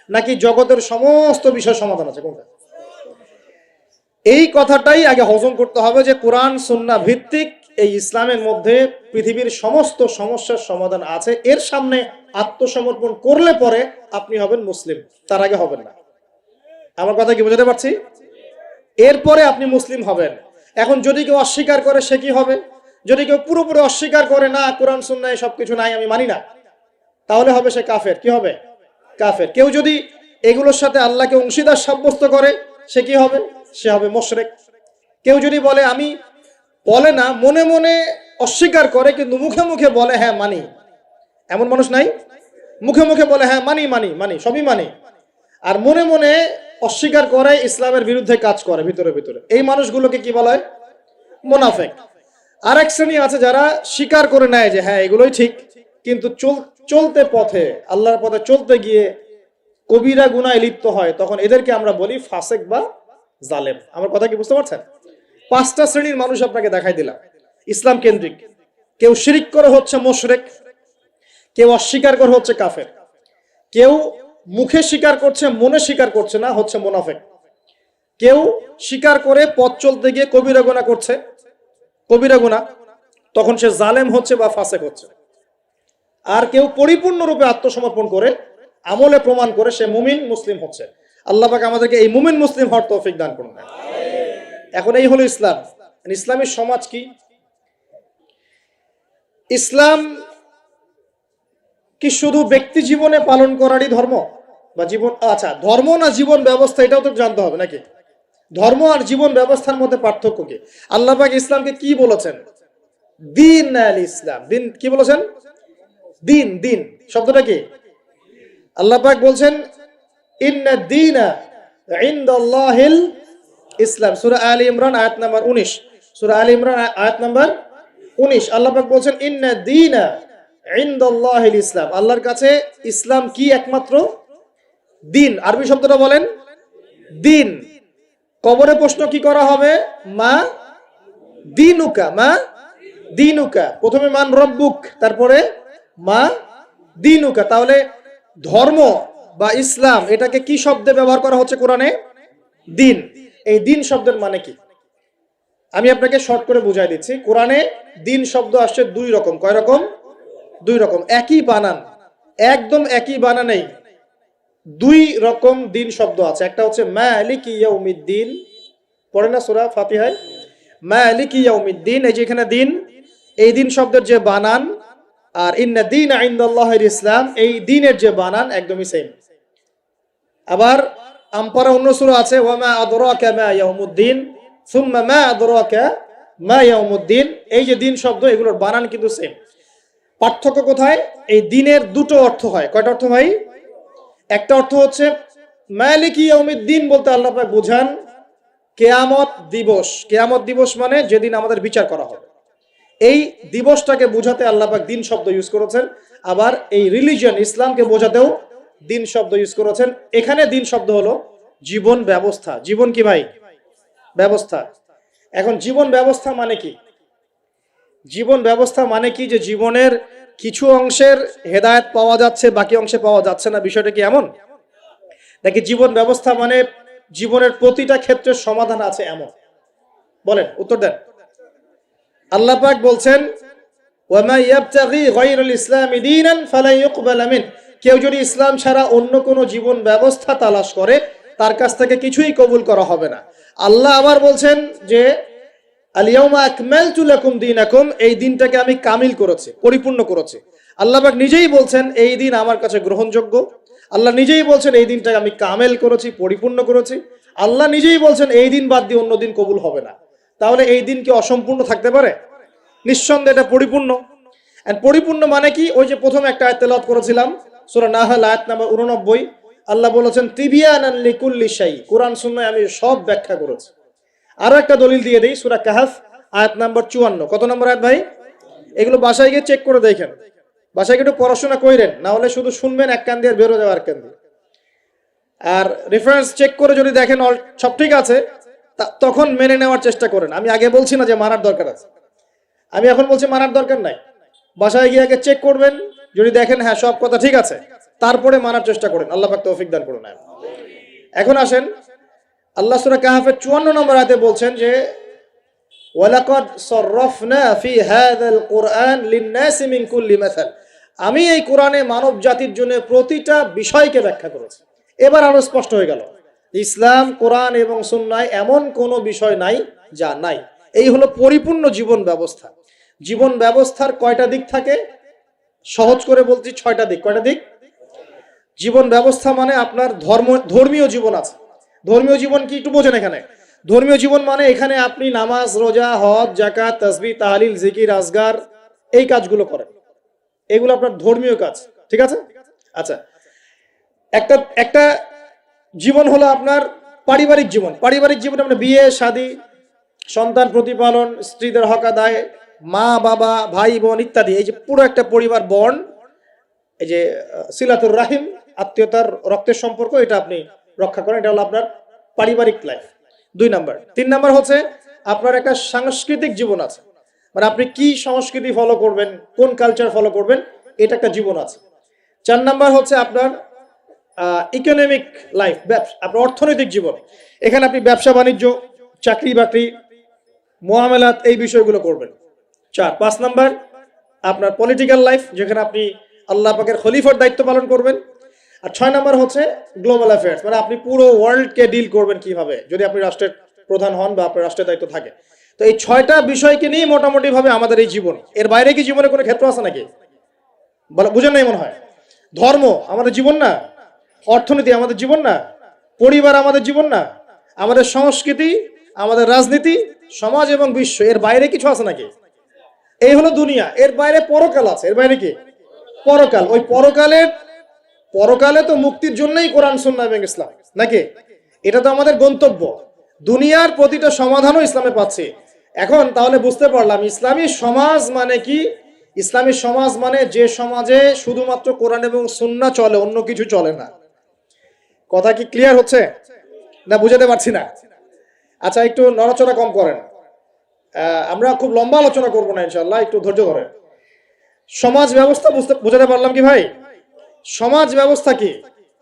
নাকি জগতের সমস্ত বিষয়ের সমাধান আছে? কোনটা? এই কথাটাই আগে হজম করতে হবে যে কোরআন সুন্নাহ ভিত্তিক এই ইসলামের মধ্যে পৃথিবীর সমস্ত সমস্যার সমাধান আছে। এর সামনে আত্মসমর্পণ করলে পরে আপনি হবেন মুসলিম, তার আগে হবেন না। আমার কথা কি বুঝতে পারছি? এরপরে আপনি মুসলিম হবেন। এখন যদি কেউ অস্বীকার করে সে কি হবে? যদি কেউ পুরোপুরি অস্বীকার করে, না কোরআন সুন্নাহ সবকিছু নাই, আমি মানি না, তাহলে হবে সে কাফের। কি হবে? কাফের। কেউ যদি এগুলোর সাথে আল্লাহকে অংশীদার সাব্যস্ত করে সে কি হবে? সে হবে মুশরিক। কেউ যদি বলে, আমি বলে না, মনে মনে অস্বীকার করে কিন্তু মুখে মুখে বলে হ্যাঁ মানি, এমন মানুষ নাই? মুখে মুখে বলে হ্যাঁ মানি মানি মানি সবই মানি, আর মনে মনে অস্বীকার করে, ইসলামের বিরুদ্ধে কাজ করে ভিতরে ভিতরে। এই মানুষগুলোকে কি বলা হয়? মুনাফিক। আরেক শ্রেণী আছে যারা স্বীকার করে নেয় যে হ্যাঁ এগুলোই ঠিক, কিন্তু চলতে পথে, আল্লাহর পথে চলতে গিয়ে কবিরা গুনাহে লিপ্ত হয়, তখন এদেরকে আমরা বলি ফাসিক বা জালেম। আমার কথা কি বুঝতে পারছেন? 5টা শ্রেণীর মানুষ আপনাকে দেখাই দিলাম ইসলাম কেন্দ্রিক। কেউ শিরিক করে হচ্ছে মুশরিক, কেউ অস্বীকার করে হচ্ছে কাফের, কেউ মুখে স্বীকার করছে মনে স্বীকার করছে না, হচ্ছে মুনাফিক, কেউ স্বীকার করে পথ চলতে গিয়ে কবিরা গুনাহ করছে, কবিরা গুনাহ, তখন সে জালেম হচ্ছে বা ফাসিক হচ্ছে। আর কেউ পরিপূর্ণরূপে আত্মসমর্পণ করে আমলে প্রমাণ করে সে মুমিন মুসলিম হচ্ছে। আল্লাহ পাক আমাদেরকে এই মুমিন মুসলিম হওয়ার তৌফিক দান করুন। এখন এই হলো ইসলাম। ইসলামী সমাজ কি? ইসলাম কি শুধু ব্যক্তি জীবনে পালন করারই ধর্ম বা জীবন? আচ্ছা, ধর্ম না জীবন ব্যবস্থা, এটাও তো জানতে হবে নাকি? ধর্ম আর জীবন ব্যবস্থার মধ্যে পার্থক্য কি? আল্লাহ পাক ইসলামকে কি বলেছেন? দিন আল ইসলাম। দিন কি বলেছেন? দিন। দিন শব্দটা কি? আল্লাহ পাক বলছেন ইন্না দীনা ইনদাল্লাহিল ইসলাম। সূরা আলী ইমরান আয়াত নাম্বার 19। সূরা আলী ইমরান আয়াত নাম্বার 19 আল্লাহ পাক বলছেন ইন্না দীনা ইনদাল্লাহিল ইসলাম। আল্লাহর কাছে ইসলাম কি? একমাত্র দিন। আরবি শব্দটা বলেন দিন। কবরে প্রশ্ন কি করা হবে? মা দীনুকা, মা দীনুকা। প্রথমে মান রব্বুক, তারপরে মা দীনুকা। তাহলে ধর্ম বা ইসলাম এটাকে কি শব্দে ব্যবহার করা হচ্ছে কোরআনে? দিন। এই দিন শব্দের মানে কি আমি আপনাকে শর্ট করে বুঝাই দিচ্ছি। কোরআনে দিন শব্দ আসছে 2 রকম। কয় রকম? 2 রকম। একই বানান, একদম একই বানানেই 2 রকম দিন শব্দ আছে। একটা হচ্ছে মালিকি ইয়াউমিদ্দিন, পড়ে না সূরা ফাতিহায় মালিকি ইয়াউমিদ্দিন, এই যে এখানে দিন, এই দিন শব্দের যে বানান আর ইন্না দীনা ইনদাল্লাহিল ইসলাম, এই দিনের যে বানান একদমই সেম। আবার আমপারা অন্য সূরা আছে ওয়া মা আদরাকা মা ইয়াউমুদ্দিন সুম্মা মা আদরাকা মা ইয়াউমুদ্দিন, এই যে দিন শব্দ এগুলোর বানান কিন্তু সেম। পার্থক্য কোথায়? এই দিনের 2টো অর্থ হয়। কয়টা অর্থ ভাই? একটা অর্থ হচ্ছে মালিকি ইয়াউমিদ্দিন বলতে আল্লাহ পাক বোঝান কিয়ামত দিবস। কিয়ামত দিবস মানে যেদিন আমাদের বিচার করা হবে, এই দিবসটাকে বোঝাতে আল্লাহ পাক দিন শব্দ ইউজ করেছেন। আবার এই রিলিজিয়ন ইসলামকে বোঝাতেও দিন শব্দ ইউজ করেছেন। এখানে দিন শব্দ হলো জীবন ব্যবস্থা। জীবন কি ভাই? ব্যবস্থা। এখন জীবন ব্যবস্থা মানে কি? জীবন ব্যবস্থা মানে কি যে জীবনের কিছু অংশের হেদায়েত পাওয়া যাচ্ছে, বাকি অংশে পাওয়া যাচ্ছে না, বিষয়টা কি এমন? নাকি জীবন ব্যবস্থা মানে জীবনের প্রতিটা ক্ষেত্রের সমাধান আছে এমন? বলেন, উত্তর দেন। আল্লাহ পাক বলছেন, ওয়ামা ইয়াবতাগি গায়রাল ইসলামি দীনান ফালান ইউকবালা মিন, কেউ যদি ইসলাম ছাড়া অন্য কোনো জীবন ব্যবস্থা তালাশ করে তার কাছ থেকে কিছুই কবুল করা হবে না। আল্লাহ আবার বলছেন যে আল ইয়াউমা আকমালতু লাকুম দীনাকুম, এই দিনটাকে আমি কামিল করেছি, পরিপূর্ণ করেছি। আল্লাহ পাক নিজেই বলছেন এই দিন আমার কাছে গ্রহণযোগ্য। আল্লাহ নিজেই বলছেন এই দিনটাকে আমি কামেল করেছি, পরিপূর্ণ করেছি। আল্লাহ নিজেই বলছেন এই দিন বাদ দিয়ে অন্য দিন কবুল হবে না। তাহলে এই দিন কি অসম্পূর্ণ থাকতে পারে? নিঃসন্দেহে এটা পরিপূর্ণ। এন্ড পরিপূর্ণ মানে কি? ওই যে প্রথম একটা আয়াত তেলাওয়াত করেছিলাম, সূরা নাহল আয়াত নাম্বার 89, আল্লাহ বলেছেন তিবিয়ানান লিকুল্লি শাই, কোরআন সুন্নাহয় আমি সব ব্যাখ্যা করেছি। আরো একটা দলিল দিয়ে দেই, সূরা কাহফ আয়াত নাম্বার 54। কত নম্বর আয়াত ভাই? এগুলো বাসায় গিয়ে চেক করে দেখেন, বাসায় গিয়ে একটু পড়াশোনা করেন, না হলে শুধু শুনবেন এক কান দিয়ে বেরো যাওয়ার কান দিয়ে। আর রেফারেন্স চেক করে যদি দেখেন সব ঠিক আছে, তখন মেনে নেওয়ার চেষ্টা করেন। আমি আগে বলছি না যে মানার দরকার আছে, আমি এখন বলছি মানার দরকার নাই। বাসায় গিয়ে আগে চেক করবেন, যদি দেখেন হ্যাঁ সব কথা ঠিক আছে, তারপরে মানার চেষ্টা করেন। আল্লাহ পাক তৌফিক দান করুন। এখন আসেন, আল্লাহ সূরা কাহফের 54 নম্বর আয়াতে বলছেন যে ওয়ালাকাদ সাররাফনা ফি হাযাল কুরআন লিন-নাসি মিন কুল্লি মাসাল, আমি এই কোরআনে মানব জাতির জন্য প্রতিটা বিষয়কে ব্যাখ্যা করেছি। এবার আরো স্পষ্ট হয়ে গেল, ইসলাম, কোরআন এবং সুন্নাহয় এমন কোনো বিষয় নাই যা নাই। এই হলো পরিপূর্ণ জীবন ব্যবস্থা। জীবন ব্যবস্থার কয়টা দিক থাকে? সহজ করে বলছি, 6টা দিক। কয়টা দিক? জীবন ব্যবস্থা মানে আপনার ধর্মীয় জীবন আছে। ধর্মীয় জীবন কি একটু বোঝেন এখানে? ধর্মীয় জীবন মানে এখানে আপনি নামাজ, রোজা, হজ, যাকাত, তাসবিহ, তাহলিল, জিকির, আজগার, এই কাজগুলো করেন। এগুলো আপনার ধর্মীয় কাজ, ঠিক আছে? আচ্ছা, একটা জীবন হলো আপনার পারিবারিক জীবন। পারিবারিক জীবনে আমরা বিয়ে শাদী, সন্তান প্রতিপালন, স্ত্রীদের হক আদায়, মা বাবা, ভাই বোন ইত্যাদি, এই যে পুরো একটা পরিবার বন্ড, এই যে সিলাতুর রাহিম, আত্মীয়তার রক্তের সম্পর্ক, এটা আপনি রক্ষা করেন। এটা হলো আপনার পারিবারিক লাইফ। 2 নাম্বার। 3 নাম্বার হচ্ছে আপনার একটা সাংস্কৃতিক জীবন আছে, মানে আপনি কি সংস্কৃতি ফলো করবেন, কোন কালচার ফলো করবেন, এটা একটা জীবন আছে। 4 নাম্বার হচ্ছে আপনার ইকোনমিক লাইফ, আপনার অর্থনৈতিক জীবন। এখানে আপনি ব্যবসা বাণিজ্য, চাকরি বাকরি, মুআমালাত, এই বিষয়গুলো করবেন। 5 নাম্বার আপনার পলিটিক্যাল লাইফ, যেখানে আপনি আল্লাহ পাকের খলিফার দায়িত্ব পালন করবেন। আর 6 নাম্বার হচ্ছে গ্লোবাল অ্যাফেয়ার্স, মানে আপনি পুরো ওয়ার্ল্ডকে ডিল করবেন কিভাবে, যদি আপনি রাষ্ট্রের প্রধান হন বা আপনার রাষ্ট্রের দায়িত্ব থাকে। তো এই 6টা বিষয়কে নিয়ে মোটামুটি ভাবে আমাদের এই জীবন। এর বাইরে কি জীবনে কোনো ক্ষেত্র আছে নাকি? বুঝেন নাই মনে হয়? ধর্ম আমাদের জীবন না, অর্থনীতি আমাদের জীবন না, পরিবার আমাদের জীবন না, আমাদের সংস্কৃতি, আমাদের রাজনীতি, সমাজ এবং বিশ্ব, এর বাইরে কিছু আছে নাকি? এই হলো দুনিয়া। এর বাইরে পরকাল আছে। এর বাইরে কি? পরকাল। ওই পরকালে তো মুক্তির জন্যই কোরআন সুন্নাহ এবং ইসলাম, নাকি? এটা তো আমাদের গন্তব্য। দুনিয়ার প্রতিটা সমাধানও ইসলামে পাচ্ছি। এখন তাহলে বুঝতে পারলাম ইসলামী সমাজ মানে কি। ইসলামী সমাজ মানে যে সমাজে শুধুমাত্র কোরআন এবং সুন্নাহ চলে, অন্য কিছু চলে না। কথা কি ক্লিয়ার হচ্ছে না? বুঝাতে পারছি না? আচ্ছা, একটু নড়াচড়া কম করেন। আমরা খুব লম্বা আলোচনা করবো না ইনশাআল্লাহ, একটু ধৈর্য ধরেন। সমাজ ব্যবস্থা বুঝাতে পারলাম কি ভাই? সমাজ ব্যবস্থা কি?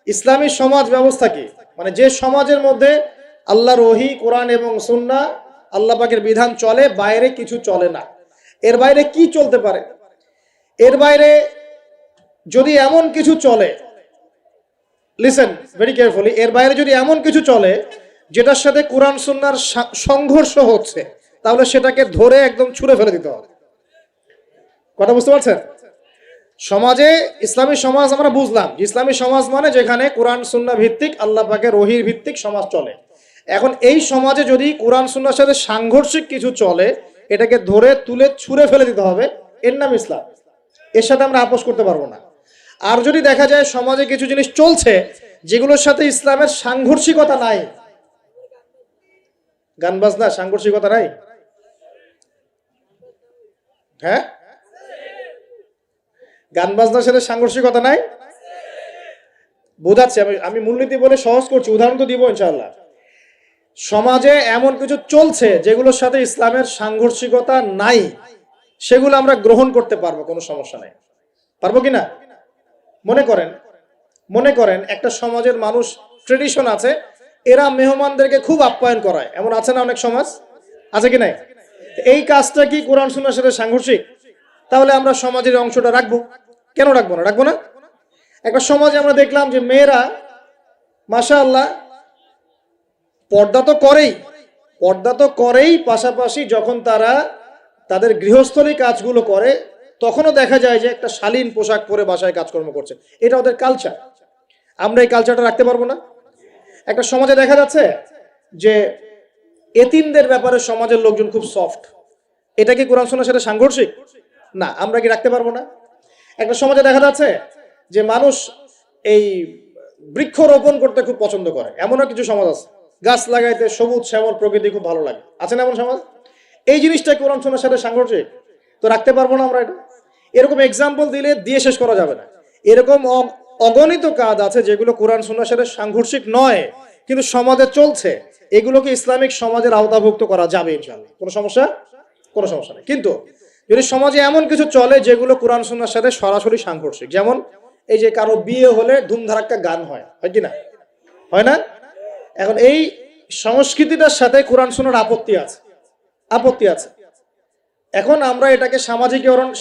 ইসলামী সমাজ ব্যবস্থা কি? মানে যে সমাজের মধ্যে আল্লাহর ওহী, কোরআন এবং সুন্নাহ, আল্লাহ পাকের বিধান চলে, বাইরে কিছু চলে না। এর বাইরে কি চলতে পারে? এর বাইরে যদি এমন কিছু চলে, লিসেন ভেরি কেয়ারফুলি, এর বাইরে যদি এমন কিছু চলে যেটার সাথে কোরআন সুন্নাহর সংঘর্ষ হচ্ছে, তাহলে সেটাকে ধরে একদম ছুঁড়ে ফেলে দিতে হবে। কথা বুঝতে পারছেন? সমাজে ইসলামী সমাজ আমরা বুঝলাম, ইসলামী সমাজ মানে যেখানে কোরআন সুন্নাহ ভিত্তিক, আল্লাহ পাকের ওহীর ভিত্তিক সমাজ চলে। এখন এই সমাজে যদি কোরআন সুন্নাহর সাথে সাংঘর্ষিক কিছু চলে, এটাকে ধরে তুলে ছুঁড়ে ফেলে দিতে হবে। এর নাম ইসলাম। এর সাথে আমরা আপোষ করতে পারবো না। আর যদি দেখা যায় সমাজে কিছু জিনিস চলছে যেগুলোর সাথে ইসলামের সাংঘর্ষিকতা নাই, গান বাজনা সাংঘর্ষিকতা নাই, হ্যাঁ, গান বাজনার সাথে সাংঘর্ষিকতা নাই, বোঝাচ্ছি আমি মূলনীতি বলে সহজ করছি, উদাহরণ তো দিব ইনশাআল্লাহ। সমাজে এমন কিছু চলছে যেগুলোর সাথে ইসলামের সাংঘর্ষিকতা নাই, সেগুলো আমরা গ্রহণ করতে পারবো, কোনো সমস্যা নাই। পারবো কিনা? মনে করেন একটা সমাজের মানুষ, ট্রেডিশন আছে, এরা মেহমানদেরকে খুব আপ্যায়ন করায়, এমন আছে না অনেক সমাজ? আছে কি নাই? এই কাজটা কি কোরআন সুন্নাহর সাথে সাংঘর্ষিক? তাহলে আমরা সমাজের অংশটা রাখবো কেন? রাখবো না? একটা সমাজে আমরা দেখলাম যে মেয়েরা মাশাআল্লাহ পর্দা তো করেই, পাশাপাশি যখন তারা তাদের গৃহস্থলী কাজগুলো করে তখনও দেখা যায় যে একটা শালীন পোশাক পরে বাসায় কাজকর্ম করছে। এটা ওদের কালচার। আমরা এই কালচারটা রাখতে পারবো না? একটা সমাজে দেখা যাচ্ছে যে এতিমদের ব্যাপারে সমাজের লোকজন খুব সফট, এটা কি কোরআন সুন্নাহর সাথে সাংঘর্ষিক? না। আমরা কি রাখতে পারবো না? একটা সমাজে দেখা যাচ্ছে যে মানুষ এই বৃক্ষরোপণ করতে খুব পছন্দ করে, এমনও কিছু সমাজ আছে, গাছ লাগাইতে সবুজ শ্যামল প্রকৃতি খুব ভালো লাগে, আছে না এমন সমাজ? এই জিনিসটা কোরআন সুন্নাহর সাথে সাংঘর্ষিক? তো রাখতে পারবো না আমরা এটা। এরকম এক্সাম্পল দিয়ে শেষ করা যাবে না। এরকম অগণিত কাজ আছে যেগুলো কোরআন সুন্নাহর সাথে সাংঘর্ষিক নয়, কিন্তু সমাজে চলছে, এগুলোকে ইসলামিক সমাজের আওতাভুক্ত করা যাবে ইনশাআল্লাহ, কোনো সমস্যা নেই। কিন্তু যদি সমাজে এমন কিছু চলে যেগুলো কোরআন সুন্নাহর সাথে সরাসরি সাংঘর্ষিক, যেমন এই যে কারো বিয়ে হলে ধুমধারাক্কা গান হয় কি না? হয় না? এখন এই সংস্কৃতিটার সাথে কোরআন সুন্নাহর আপত্তি আছে। এখন আমরা এটাকে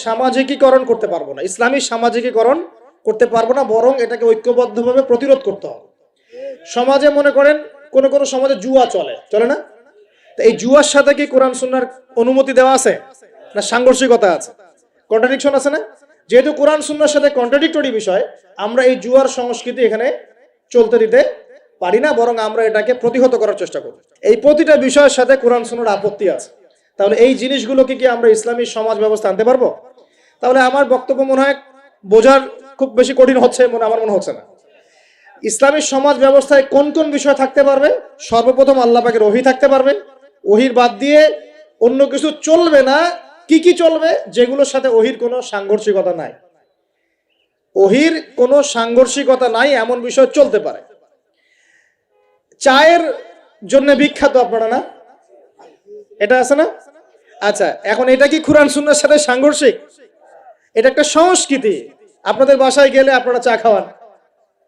সামাজিকীকরণ করতে পারবো না, ইসলামী সামাজিকীকরণ করতে পারবো না, বরং এটাকে ঐক্যবদ্ধভাবে প্রতিরোধ করতে হবে। সমাজে মনে করেন কোন সমাজে জুয়া চলে না? তো এই জুয়ার সাথে কি কোরআন সুন্নাহর অনুমতি দেওয়া আছে না সাংঘর্ষিকতা আছে? কন্ট্রাডিকশন আছে না? যেহেতু কোরআন সুন্নাহর সাথে কন্ট্রাডিক্টরি বিষয়, আমরা এই জুয়ার সংস্কৃতি এখানে চলতে দিতে পারি না, বরং আমরা এটাকে প্রতিহত করার চেষ্টা করব। এই প্রতিটা বিষয়ের সাথে কোরআন সুন্নাহর আপত্তি আছে। তাহলে এই জিনিসগুলোকে কি আমরা ইসলামী সমাজ ব্যবস্থা আনতে পারবো? তাহলে আমার বক্তব্য মনে হয় বোঝার খুব বেশি কঠিন হচ্ছে আমার মনে হচ্ছে না। ইসলামী সমাজ ব্যবস্থায় কোন কোন বিষয় থাকতে পারবে? সর্বপ্রথম আল্লাহ পাকের ওহী থাকতে পারবে, ওহীর বাদ দিয়ে অন্য কিছু চলবে না। কি চলবে? যেগুলোর সাথে ওহীর কোনো সাংঘর্ষিকতা নাই, এমন বিষয় চলতে পারে। চায়ের জন্য বিখ্যাত আপনারা না, এটা আছে না? আচ্ছা, এখন এটা কি কোরআন সুন্নাহর সাথে সাংঘর্ষিক? এটা একটা সংস্কৃতি। আপনাদের বাসায় গেলে আপনারা চা খাওয়ান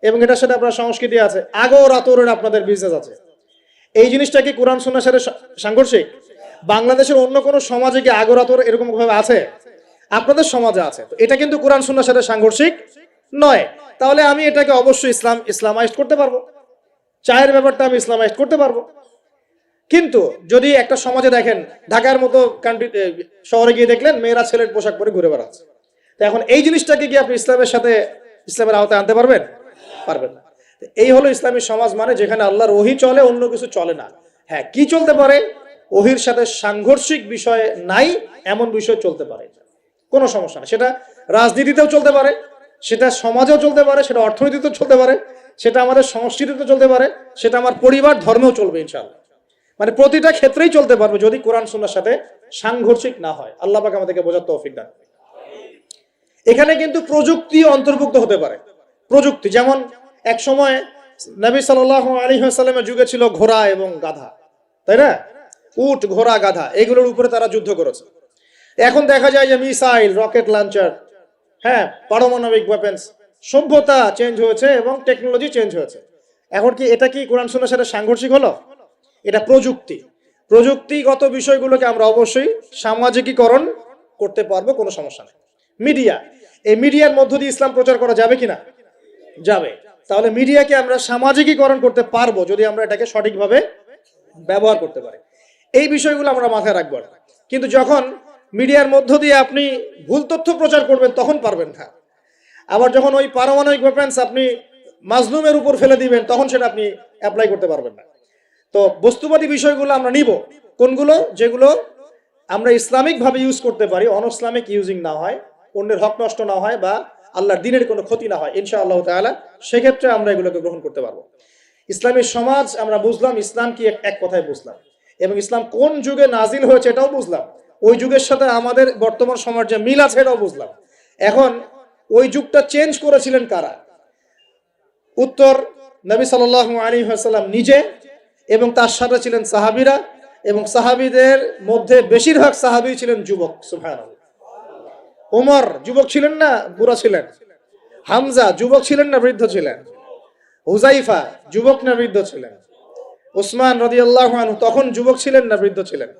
এবং এটার সাথে আপনার সংস্কৃতি আছে, আগর আতরের আপনাদের বিজনেস আছে। এই জিনিসটা কি কোরআন সুন্নাহর সাথে সাংঘর্ষিক? বাংলাদেশের অন্য কোনো সমাজে কি আগর আতর এরকম ভাবে আছে? আপনাদের সমাজে আছে। তো এটা কিন্তু কোরআন সুন্নাহর সাথে সাংঘর্ষিক নয়। তাহলে আমি এটাকে অবশ্যই ইসলামাইজড করতে পারবো, চায়ের ব্যাপারটা আমি ইসলামাইজড করতে পারবো। কিন্তু যদি একটা সমাজে দেখেন, ঢাকার মতো শহরে গিয়ে দেখলেন মেয়েরা ছেলের পোশাক পরে ঘুরে বেড়াচ্ছে, তো এখন এই জিনিসটাকে কি আপনি ইসলামের আওতায় আনতে পারবেন না? এই হলো ইসলামী সমাজ, মানে যেখানে আল্লাহর ওহী চলে, অন্য কিছু চলে না। হ্যাঁ, কি চলতে পারে? ওহীর সাথে সাংঘর্ষিক বিষয় নাই এমন বিষয় চলতে পারে, কোনো সমস্যা না। সেটা রাজনীতিতেও চলতে পারে, সেটা সমাজেও চলতে পারে, সেটা অর্থনীতিতেও চলতে পারে, সেটা আমাদের সংস্কৃতিতে চলতে পারে, সেটা আমার পরিবার ধর্মেও চলবে ইনশাআল্লাহ। মানে প্রতিটা ক্ষেত্রেই চলতে পারবে যদি কোরআন সুন্নাহর সাথে সাংঘর্ষিক না হয়। আল্লাহ পাক আমাদেরকে বোঝার তৌফিক দান। এখানে কিন্তু প্রযুক্তি অন্তর্ভুক্ত হতে পারে। প্রযুক্তি যেমন এক সময় নবী সাল্লাল্লাহু আলাইহি ওয়াসাল্লামের যুগে ছিল ঘোড়া এবং গাধা, তাই না? উট, ঘোড়া, গাধা, এগুলোর উপরে তারা যুদ্ধ করেছে। এখন দেখা যায় যে মিসাইল, রকেট লঞ্চার, হ্যাঁ, পারমাণবিক ওয়েপন্স, সভ্যতা চেঞ্জ হয়েছে এবং টেকনোলজি চেঞ্জ হয়েছে। এখন কি এটা কি কোরআন সুন্নাহর সাথে সাংঘর্ষিক হলো? এটা প্রযুক্তিগত বিষয়গুলোকে আমরা অবশ্যই সামাজিকীকরণ করতে পারবো, কোনো সমস্যা নেই। এই মিডিয়ার মধ্য দিয়ে ইসলাম প্রচার করা যাবে কিনা? যাবে। তাহলে মিডিয়াকে আমরা সামাজিকীকরণ করতে পারবো যদি আমরা এটাকে সঠিকভাবে ব্যবহার করতে পারি। এই বিষয়গুলো আমরা মাথায় রাখবো। কিন্তু যখন মিডিয়ার মধ্য দিয়ে আপনি ভুল তথ্য প্রচার করবেন তখন পারবেন না। আবার যখন ওই পারমাণবিক ওয়েপন্স আপনি মাজলুমের উপর ফেলে দিবেন তখন সেটা আপনি অ্যাপ্লাই করতে পারবেন না। তো বস্তুবাদী বিষয়গুলো আমরা নিব, কোনগুলো? যেগুলো আমরা ইসলামিক ভাবে ইউজ করতে পারি, অনইসলামিক ইউজিং না হয়, অন্যের হক নষ্ট না হয়, বা আল্লাহর দ্বীনের কোনো ক্ষতি না হয় ইনশাআল্লাহ তাআলা, সেক্ষেত্রে আমরা এগুলোকে গ্রহণ করতে পারবো। ইসলামী সমাজ আমরা বুঝলাম, ইসলাম কি এক কথায় বুঝলাম, এবং ইসলাম কোন যুগে নাজিল হয়েছে এটাও বুঝলাম, ওই যুগের সাথে আমাদের বর্তমান সমাজ যে মিল আছে এটাও বুঝলাম। এখন ওই যুগটা চেঞ্জ করেছিলেন কারা? উত্তর, নবী সাল্লাল্লাহু আলাইহি ওয়াসাল্লাম নিজে এবং তার সাথে ছিলেন সাহাবীরা, এবং সাহাবীদের মধ্যে বেশিরভাগ সাহাবী ছিলেন যুবক। সুবহানাল্লাহ। ওমর যুবক ছিলেন না বুড়া ছিলেন? হামজা যুবক ছিলেন না বৃদ্ধ ছিলেন? হুজাইফা যুবক না বৃদ্ধ ছিলেন? উসমান রাদিয়াল্লাহু আনহু তখন যুবক ছিলেন না বৃদ্ধ ছিলেন?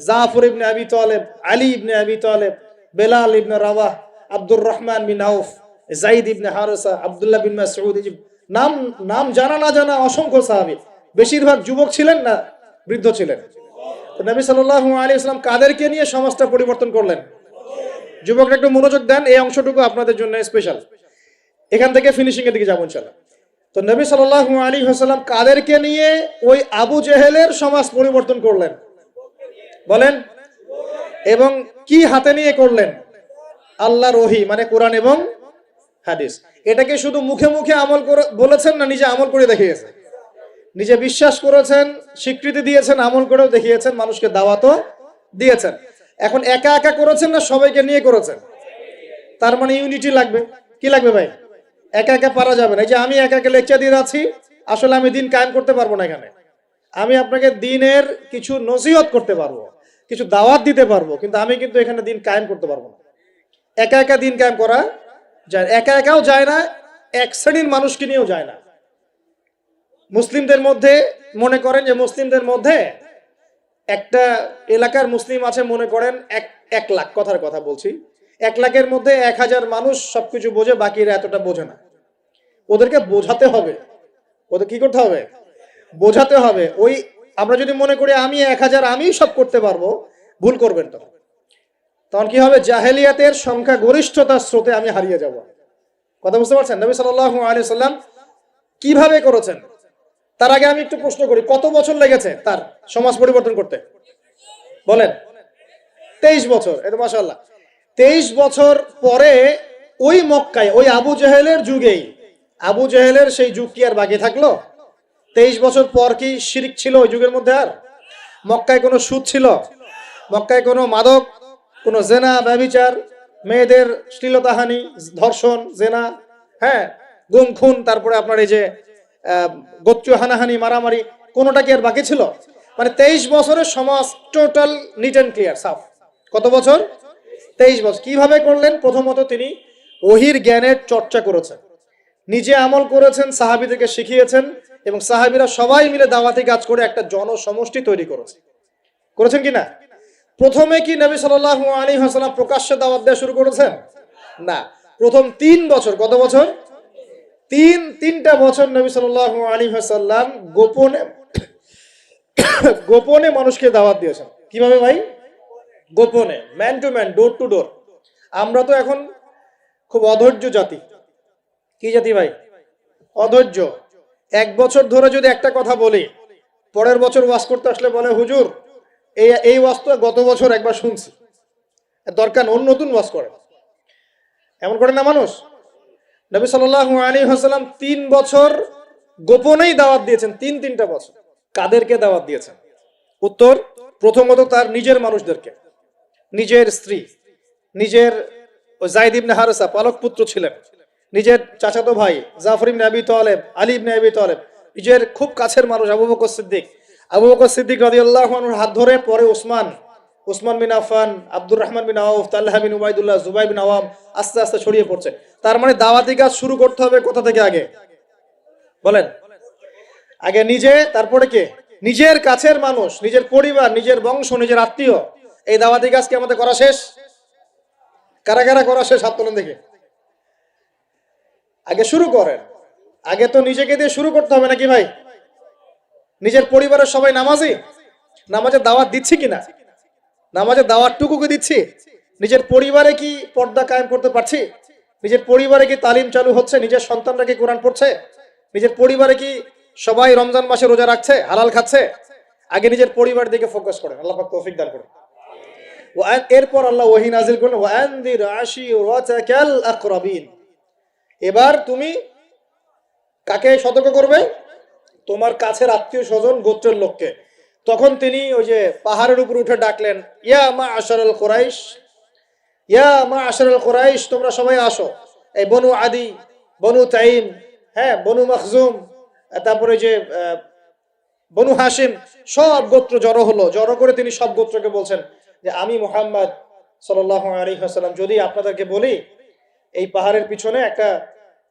জাফর ইবনে আবি তালেব, আলী ইবনে আবি তালেব, বেলাল ইবনে রাওয়াহ, আব্দুর রহমান বিন আউফ, যায়েদ ইবনে হারেসা, আব্দুল্লাহ বিন মাসউদ, নাম নাম জানা না জানা অসংখ্য সাহাবী, বেশিরভাগ যুবক ছিলেন না বৃদ্ধ ছিলেন? তো নবী সাল্লাল্লাহু আলাইহি ওয়াসাল্লাম কাদেরকে নিয়ে সমাজটা পরিবর্তন করলেন? যুবকরা একটু মনোযোগ দেন, এই অংশটুকু আপনাদের জন্য স্পেশাল। এখান থেকে ফিনিশিং এর দিকে যাবো ইনশাআল্লাহ। তো নবী সাল্লাল্লাহু আলাইহি ওয়াসাল্লাম কাদেরকে নিয়ে ওই আবু জেহেলের সমাজ পরিবর্তন করলেন বলেন? এবং কি হাতে নিয়ে করলেন? আল্লাহর ওহী, মানে কোরআন এবং হাদিস। এটাকে শুধু মুখে মুখে আমল করে বলেছেন না, নিজে আমল করে দেখিয়েছেন। নিজে বিশ্বাস করেছেন, স্বীকৃতি দিয়েছেন, আমল করেও দেখিয়েছেন, মানুষকে দাওয়াতও দিয়েছেন। এখন একা একা করেছেন না সবাইকে নিয়ে করেছেন? তার মানে ইউনিটি লাগবে। কি লাগবে ভাই? একা একা পারা যাবে না। এই যে আমি একা একা লেকচার দিয়ে যাচ্ছি, আসলে আমি দিন কায়েম করতে পারবো না। এখানে আমি আপনাকে দিনের কিছু নসিহত করতে পারবো, কিছু দাওয়াত দিতে পারবো, কিন্তু আমি কিন্তু এখানে দিন কায়েম করতে পারবো না। একা একা দিন কায়েম করা যায়, একা একাও যায় না, এক শ্রেণীর মানুষকে নিয়েও যায় না। মুসলিমদের মধ্যে মনে করেন যে মুসলিমদের মধ্যে একটা এলাকার মুসলিম আছে, মনে করেন 1 লাখ, কথার কথা বলছি, 1 লাখের মধ্যে 1000 মানুষ সবকিছু বোঝে, বাকিরা এতটা বোঝে না। ওদেরকে বোঝাতে হবে। ওদের কি করতে হবে? বোঝাতে হবে। ওই আমরা যদি মনে করি আমি 1000 আমি সব করতে পারবো, ভুল করবেন। তখন কি হবে? জাহেলিয়াতের সংখ্যা গরিষ্ঠতার স্রোতে আমি হারিয়ে যাব। কথা বুঝতে পারছেন? নবী সাল্লাল্লাহু আলাইহি সাল্লাম কিভাবে করেছেন? তার আগে আমি একটু প্রশ্ন করি, কত বছর লেগেছে তার সমাজ পরিবর্তন করতে? বলেন। 23 বছর। এটা মাশাআল্লাহ। 23 বছর পরে ওই মক্কায়, ওই আবু জেহেলের যুগেই, আবু জেহেলের সেই যুগ কি আর বাকি থাকলো? 23 বছর পর কি শিরক ছিল ওই যুগের মধ্যে? আর মক্কায় কোনো সুদ ছিল? মক্কায় কোনো মাদক, কোনো জেনা, ব্যভিচার, মেয়েদের শ্লীলতাহানি, ধর্ষণ, জেনা, হ্যাঁ, গুম খুন, তারপরে আপনার এই যে গোত্রীয় হানাহানি, মারামারি, কোনোটা কি আর বাকি ছিল? মানে 23 বছরের সমাজ টোটাল নিট অ্যান্ড ক্লিয়ার, সাফ। কত বছর? 23 বছর। কিভাবে করলেন? প্রথমত তিনি ওহির জ্ঞানের চর্চা করেছেন, নিজে আমল করেছেন, সাহাবীদেরকে শিখিয়েছেন, এবং সাহাবীরা সবাই মিলে দাওয়াতি কাজ করে একটা জনসমষ্টি তৈরি করেছেন কিনা? প্রথমে কি নবী সাল্লাল্লাহু আলাইহি ওয়াসাল্লাম প্রকাশ্যে দাওয়াত দেওয়া শুরু করেছেন? না। প্রথম 3 বছর, কত বছর? তিনটা বছর নবী সাল্লাল্লাহু আলাইহি ওয়াসাল্লাম গোপনে মানুষকে দাওয়াত দিয়েছেন। কিভাবে ভাই? গোপনে, man to man, door to door. আমরা তো এখন খুব অধৈর্য জাতি। কি জাতি ভাই? অধৈর্য। 1 বছর ধরে যদি একটা কথা বলি, পরের বছর ওয়াজ করতে আসলে বলে হুজুর এই ওয়াজ তো গত বছর একবার শুনছি, দরকার অন্য নতুন ওয়াজ করে। এমন করে না মানুষ? নবী সাল্লাল্লাহু আলাইহি ওয়াসাল্লাম 3 বছর গোপনেই দাওয়াত দিয়েছেন। তিনটা বছর। কাদেরকে দাওয়াত দিয়েছেন? উত্তর, প্রথমত তার নিজের মানুষদেরকে, নিজের স্ত্রী, নিজের যায়েদ ইবনে হারেসা পালক পুত্র ছিলেন, নিজের চাচাতো ভাই জাফর ইবনে আবি তালেব, আলী ইবনে আবি তালেব, নিজের খুব কাছের মানুষ আবু বকর সিদ্দিক রাদিয়াল্লাহু আনহুর হাত ধরে, পরে উসমান বিন আফফান, আব্দুর রহমান বিন আউফ, তালহা বিন উবাইদুল্লাহ, জুবাইর বিন আওয়াম, আস্তে আস্তে ছড়িয়ে পড়ছে। তার মানে দাওয়াতি কাজ শুরু করতে হবে কোথা থেকে? আগে বলেন। আগে নিজে, তারপরে কে? নিজের কাছের মানুষ, নিজের পরিবার, নিজের বংশ, নিজের আত্মীয়। এই দাওয়াতি কাজ কি আমাদের করা শেষ? কারা কারা করা শেষ? হাত তোলেন দেখে। আগে শুরু করেন। আগে তো নিজেকে দিয়ে শুরু করতে হবে নাকি ভাই? নিজের পরিবারের সবাই নামাজি, নামাজের দাওয়াত দিচ্ছি কিনা? নামাজের দাওয়াতটুকু কি দিচ্ছি? নিজের পরিবারে কি পর্দা কায়েম করতে পারছি? নিজের পরিবারে কি তালিম চালু হচ্ছে? নিজের সন্তানরা কি কোরআন পড়ছে? নিজের পরিবারে কি সবাই রমজান মাসে রোজা রাখছে, হালাল খাচ্ছে? আগে নিজের পরিবার দিকে ফোকাস করেন। আল্লাহ পাক তৌফিক দান করুন। এরপর আল্লাহ ওহী নাজিল করলেন, ওয়ানদির আশিরাতাকাল আকরাবিন। এবার তুমি কাকে সতর্ক করবে? তোমার কাছের আত্মীয় স্বজন, গোত্রের লোককে। তখন তিনি ওই যে পাহাড়ের উপর উঠে ডাকলেন, ইয়া মা'আশারাল কুরাইশ, ইয়া মা'আশারাল কুরাইশ, তোমরা সবাই আসো। এই বনু আদি, বনু তাইম, হ্যাঁ, বনু মখজুম, তারপরে যে বনু হাশিম সব গোত্র জড়ো হলো, জড়ো করে তিনি সব গোত্রকে বলছেন যে আমি মুহাম্মদ সাল্লাল্লাহু আলাইহি ওয়াসাল্লাম যদি আপনাদেরকে বলি এই পাহাড়ের পিছনে একটা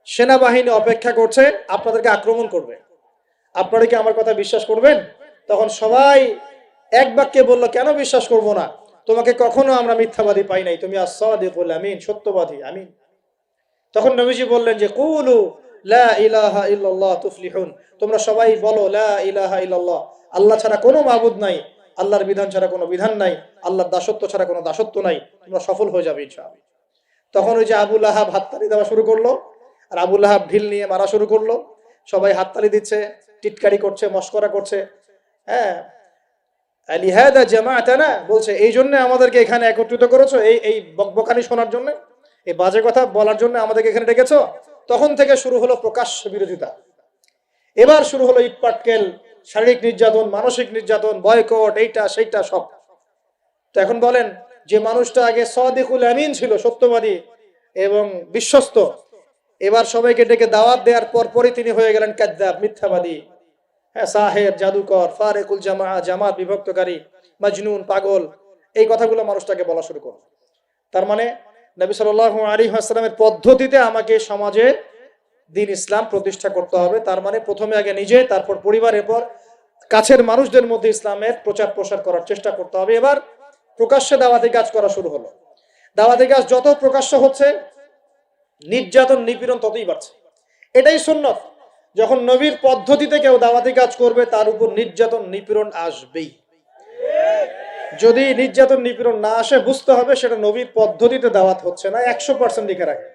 সেনাবাহিনী অপেক্ষা করছে আপনাদেরকে আক্রমণ করবে, আপনারা কি আমার কথা বিশ্বাস করবেন? তখন সবাই এক বাক্যে বলল, কেন বিশ্বাস করব না, তোমাকে কখনো আমরা মিথ্যাবাদী পাই নাই, তুমি আস-সাদিকুল আমিন, সত্যবাদী আমিন। তখন নবীজি বললেন যে কুলু লা ইলাহা ইল্লাল্লাহ তুফলিহুন, তোমরা সবাই বলো লা ইলাহা ইল্লাল্লাহ, আল্লাহ ছাড়া কোনো মাবুদ নাই, আল্লাহর বিধান ছাড়া কোনো বিধান নাই, আল্লাহর দাসত্ব ছাড়া কোনো দাসত্ব নাই, তোমরা সফল হয়ে যাবে ইনশাআল্লাহ। তখন ওই যে আবু লাহাব হাততালি দেওয়া শুরু করলো, আর আবু লাহাব ঢিল নিয়ে মারা শুরু করলো, সবাই হাততালি দিচ্ছে, টিটকারি করছে, মস্করা করছে। হ্যাঁ, লিহাদা জামাআতানা, বলছে এই জন্য আমাদেরকে এখানে একত্রিত করেছো, এই বকবকানি শোনার জন্য, এই বাজে কথা বলার জন্য আমাদেরকে এখানে ডেকেছো। তখন থেকে শুরু হলো প্রকাশ্য বিরোধিতা। এবার শুরু হলো ইটপাটকেল, শারীরিক নির্যাতন, মানসিক নির্যাতন, বয়কট, এইটা সেইটা সব। তো এখন বলেন, যে মানুষটা আগে সাদিকুল আমিন ছিল, সত্যবাদী এবং বিশ্বস্ত, এবার সবাইকে ডেকে দাওয়াত দেওয়ার পরপরই তিনি হয়ে গেলেন কাযযাব, মিথ্যাবাদী, হ্যাঁ, সাহের, জাদুকর, ফারেকুল জামাত বিভক্তকারী, মাজনুন, পাগল, এই কথাগুলো মানুষটাকে বলা শুরু করলো। তার মানে নবী সাল্লাল্লাহু আলাইহি ওয়াসাল্লামের পদ্ধতিতে আমাকে সমাজে দ্বীন ইসলাম প্রতিষ্ঠা করতে হবে। তার মানে প্রথমে আগে নিজে, তারপর পরিবার, এরপর কাছের মানুষদের মধ্যে ইসলামের প্রচার প্রসার করার চেষ্টা করতে হবে। এবার প্রকাশ্যে দাওয়াতি কাজ করা শুরু হলো। দাওয়াতি কাজ যত প্রকাশ্য হচ্ছে, নির্যাতন নিপীড়ন ততই বাড়ছে। এটাই সুন্নত, যখন নবীর পদ্ধতিতে কেউ দাওয়াতি কাজ করবে তার উপর নির্যাতন নিপীড়ন আসবেই। যদি নির্যাতন নিপীড়ন না আসে, বুঝতে হবে সেটা নবীর পদ্ধতিতে দাওয়াত হচ্ছে না। 100% লিখে রাখে,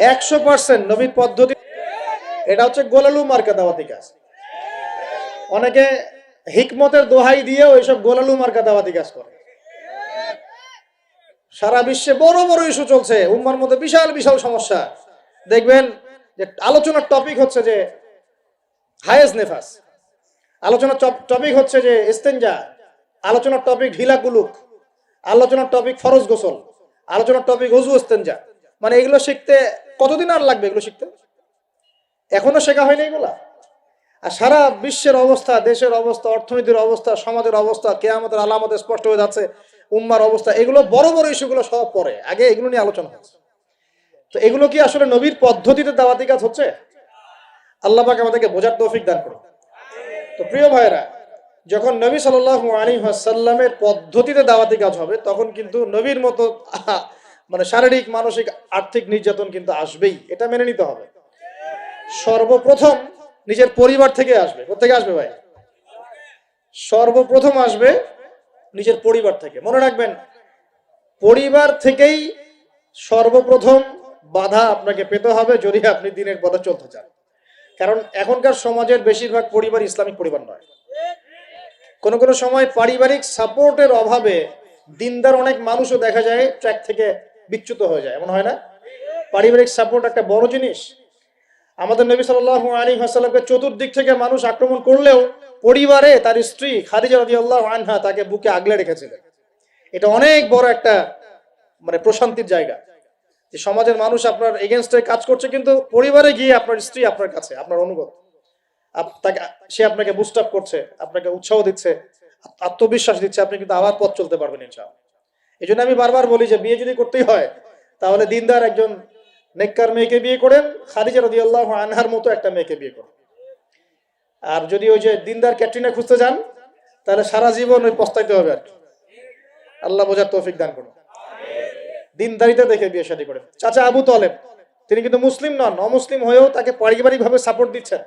100% নবীর পদ্ধতি। এটা হচ্ছে গোলালু মার্কা দাওয়াতি কাজ। অনেকে হিকমতের দোহাই দিয়ে ওইসব গোলালু মার্কা দাওয়াতি কাজ করে। সারা বিশ্বে বড় বড় ইস্যু চলছে, উম্মার মধ্যে বিশাল বিশাল সমস্যা। দেখবেন যে আলোচনার টপিক হচ্ছে যে হায়েজ নেফাস, আলোচনার টপিক হচ্ছে যে ইস্তেঞ্জা, আলোচনার টপিক ঢিলা কুলুক, আলোচনার টপিক ফরজ গোসল, আলোচনার টপিক ওযু ইস্তেঞ্জা। মানে এগুলো শিখতে কতদিন আর লাগবে? এগুলো শিখতে এখনো শেখা হয়নি এগুলা। আর সারা বিশ্বের অবস্থা, দেশের অবস্থা, অর্থনীতির অবস্থা, সমাজের অবস্থা, কিয়ামতের আলামতে স্পষ্ট হয়ে যাচ্ছে, উম্মার অবস্থা, এগুলো বড় বড় ইস্যুগুলো সব পরে, আগে এগুলো নিয়ে আলোচনা হচ্ছে। তো এগুলো কি আসলে নবীর পদ্ধতিতে দাওয়াতি কাজ হচ্ছে? আল্লাহ পাক আমাদেরকে বোঝার তৌফিক দান করুন। তো প্রিয় ভাইরা, যখন নবী সাল্লাল্লাহু আলাইহি ওয়াসাল্লামের পদ্ধতিতে দাওয়াতি কাজ হবে, তখন কিন্তু নবীর মতো মানে শারীরিক, মানসিক, আর্থিক নির্যাতন কিন্তু আসবেই, এটা মেনে নিতে হবে। সর্বপ্রথম নিজের পরিবার থেকে আসবে। কোথা থেকে আসবে ভাই? সর্বপ্রথম আসবে নিজের পরিবার থেকে। মনে রাখবেন, পরিবার থেকেই সর্বপ্রথম বাধা আপনাকে পেতে হবে যদি আপনি দ্বীনের পথে চলতে চান। কারণ এখনকার সমাজের বেশিরভাগ পরিবার ইসলামিক পরিবার নয়। কোনো কোনো সময় পারিবারিক সাপোর্টের অভাবে দ্বীনদার অনেক মানুষও দেখা যায় ট্র্যাক থেকে বিচ্যুত হয়ে যায়। এমন হয় না? পারিবারিক সাপোর্ট একটা বড় জিনিস। আমাদের নবী সাল্লাল্লাহু আলাইহি ওয়াসাল্লামকে চতুর্দিক থেকে মানুষ আক্রমণ করলেও পরিবারে তার স্ত্রী খাদিজা রাদিয়াল্লাহু আনহা তাকে বুকে আগলে রেখেছিলেন। এটা অনেক বড় একটা মানে প্রশান্তির জায়গা, যে সমাজের মানুষ আপনার এগেইনস্টে কাজ করছে, কিন্তু পরিবারে গিয়ে আপনার স্ত্রী আপনার কাছে, আপনার অনুগত, সে আপনাকে বুস্ট আপ করছে, আপনাকে উৎসাহ দিচ্ছে, আত্মবিশ্বাস দিচ্ছে, আপনি কিন্তু আবার পথ চলতে পারবেন ইনশাআল্লাহ। এই জন্য আমি বারবার বলি যে বিয়ে যদি করতেই হয়, তাহলে দিনদার একজন নেককার মেয়েকে বিয়ে করেন, খাদিজা রাদিয়াল্লাহু আনহার মতো একটা মেয়েকে বিয়ে করেন। আর যদি ওই যে দিনদার ক্যাটরিনা খুঁজতে যান, তাহলে সারা জীবন ওই পস্তাইতে হবে আর কি। আল্লাহ বোঝার তৌফিক দান করুন। দিনদারিতা দেখে বিয়ে শাদী করেন। চাচা আবু তালেব, তিনি কিন্তু মুসলিম নন, অমুসলিম হয়েও তাকে পারিবারিকভাবে সাপোর্ট দিচ্ছেন।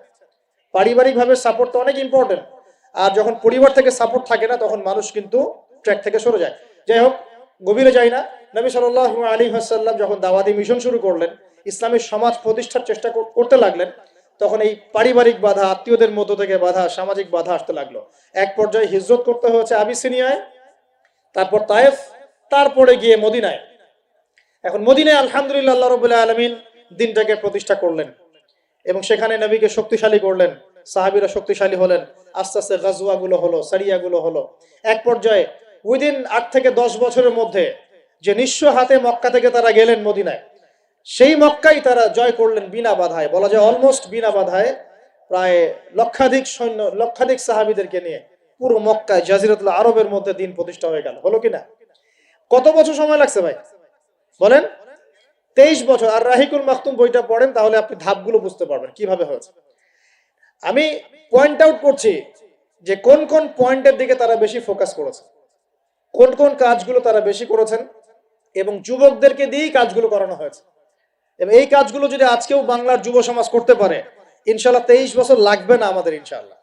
পারিবারিকভাবে সাপোর্টটা অনেক ইম্পর্টেন্ট। আর যখন পরিবার থেকে সাপোর্ট থাকে না, তখন মানুষ কিন্তু ট্র্যাক থেকে সরে যায়। যাই হোক, গভীরে যাই না। নবী সাল্লাল্লাহু আলাইহি ওয়াসাল্লাম যখন দাওয়াতি মিশন শুরু করলেন, ইসলামী সমাজ প্রতিষ্ঠার চেষ্টা করতে লাগলেন, তখন এই পারিবারিক বাধা, আত্মীয়দের মধ্য থেকে বাধা, সামাজিক বাধা আসতে লাগলো। এক পর্যায়ে হিজরত করতে হয়েছে আবিসিনিয়ায়, তারপর তায়েফ, তারপরে গিয়ে মদিনায়। এখন মদিনায় আলহামদুলিল্লাহ আল্লাহ রাব্বুল আলামিন দ্বীনটাকে প্রতিষ্ঠা করলেন এবং সেখানে নবীকে শক্তিশালী করলেন, সাহাবীরা শক্তিশালী হলেন, আস্তে আস্তে গাজওয়াগুলো হলো, সারিয়াগুলো হলো। এক পর্যায়ে উইদিন 8 থেকে 10 বছরের মধ্যে যে নিঃস্ব হাতে মক্কা থেকে তারা গেলেন মদিনায়, সেই মক্কাই তারা জয় করলেন বিনা বাধায়, বলা যায় অলমোস্ট বিনা বাধায় প্রায় লক্ষাধিক সৈন্য, লক্ষাধিক সাহাবীদেরকে নিয়ে পুরো মক্কায় জাজিরাতুল আরবের মধ্যে দিন প্রতিষ্ঠা হয়ে গেল। হলো কিনা? কত বছর সময় লাগছে ভাই বলেন? 23 বছর। আর রাহিকুল মাখতুম বইটা পড়েন, তাহলে আপনি ধাপগুলো বুঝতে পারবেন কিভাবে হয়েছে। আমি পয়েন্ট আউট করছি যে কোন কোন পয়েন্টের দিকে তারা বেশি ফোকাস করেছে, কোন কোন কাজগুলো তারা বেশি করেছেন, এবং যুবকদেরকে দিয়েই কাজগুলো করানো হয়েছে। এবং এই কাজগুলো যদি আজকেও বাংলার যুব সমাজ করতে পারে, ইনশাল্লাহ 23 বছর লাগবে না আমাদের, ইনশাল্লাহ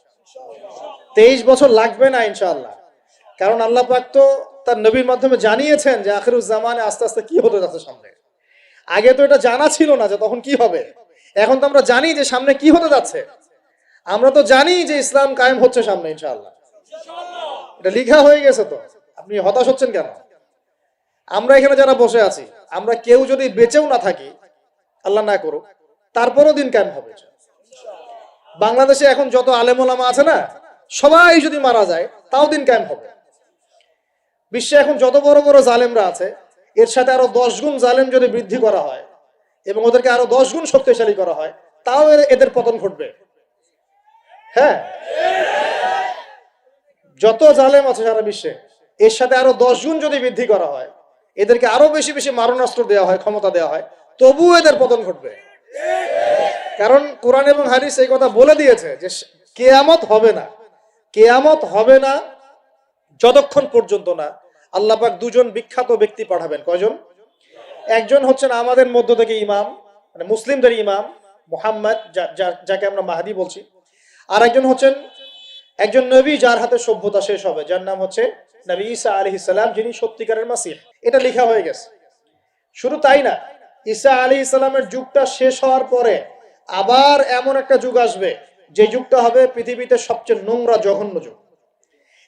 23 বছর লাগবে না ইনশাল্লাহ। কারণ আল্লাহ পাক তো তার নবীর মাধ্যমে জানিয়েছেন যে আখিরুজ জামানে আস্তে আস্তে কি হতে যাচ্ছে সামনে। আগে তো এটা জানা ছিল না যে তখন কি হবে, এখন তো আমরা জানি যে সামনে কি হতে যাচ্ছে। আমরা তো জানি যে ইসলাম কায়েম হচ্ছে সামনে ইনশাআল্লাহ, এটা লেখা হয়ে গেছে। তো আপনি হতাশ হচ্ছেন কেন? আমরা এখানে যারা বসে আছি, আমরা কেউ যদি বেঁচেও না থাকি, আল্লাহ না করুক, তারপরও দিন কায়েম হবে। বাংলাদেশে এখন যত আলেম ওলামা আছে না, সবাই যদি মারা যায় তাও দিন কায়েম হবে। বিশ্বে এখন যত বড় বড় জালেমরা আছে, এর সাথে আরো 10 গুণ জালেম যদি বৃদ্ধি করা হয় এবং ওদেরকে আরো 10 গুণ শক্তিশালী করা হয়, তাও এদের পতন ঘটবে। হ্যাঁ, যত জালেম আছে সারা বিশ্বে, এর সাথে আরো 10 গুণ যদি বৃদ্ধি করা হয়, এদেরকে আরো বেশি বেশি মারণাস্ত্র দেওয়া হয়, ক্ষমতা দেওয়া হয়, তবুও এদের পতন ঘটবে। কারণ কোরআন এবং হাদিস এই কথা বলে দিয়েছে যে কিয়ামত হবে না, কিয়ামত হবে না যতক্ষণ পর্যন্ত না আল্লাহ পাক দুজন বিখ্যাত ব্যক্তি পাঠাবেন। কয়জন? একজন হচ্ছেন আমাদের মধ্য থেকে ইমাম, মানে মুসলিমদের ইমাম মুহাম্মদ, যাকে আমরা মাহদি বলছি। আর একজন হচ্ছেন একজন নবী, যার হাতে সভ্যতা শেষ হবে, যার নাম হচ্ছে নবী ঈসা আলাইহিস সালাম, যিনি সত্যিকারের মাসিহ। এটা লেখা হয়ে গেছে। শুধু তাই না, ঈসা আলাইহিস সালামের যুগটা শেষ হওয়ার পরে আবার এমন একটা যুগ আসবে, যে যুগটা হবে পৃথিবীতে সবচেয়ে নোংরা জঘন্য যুগ।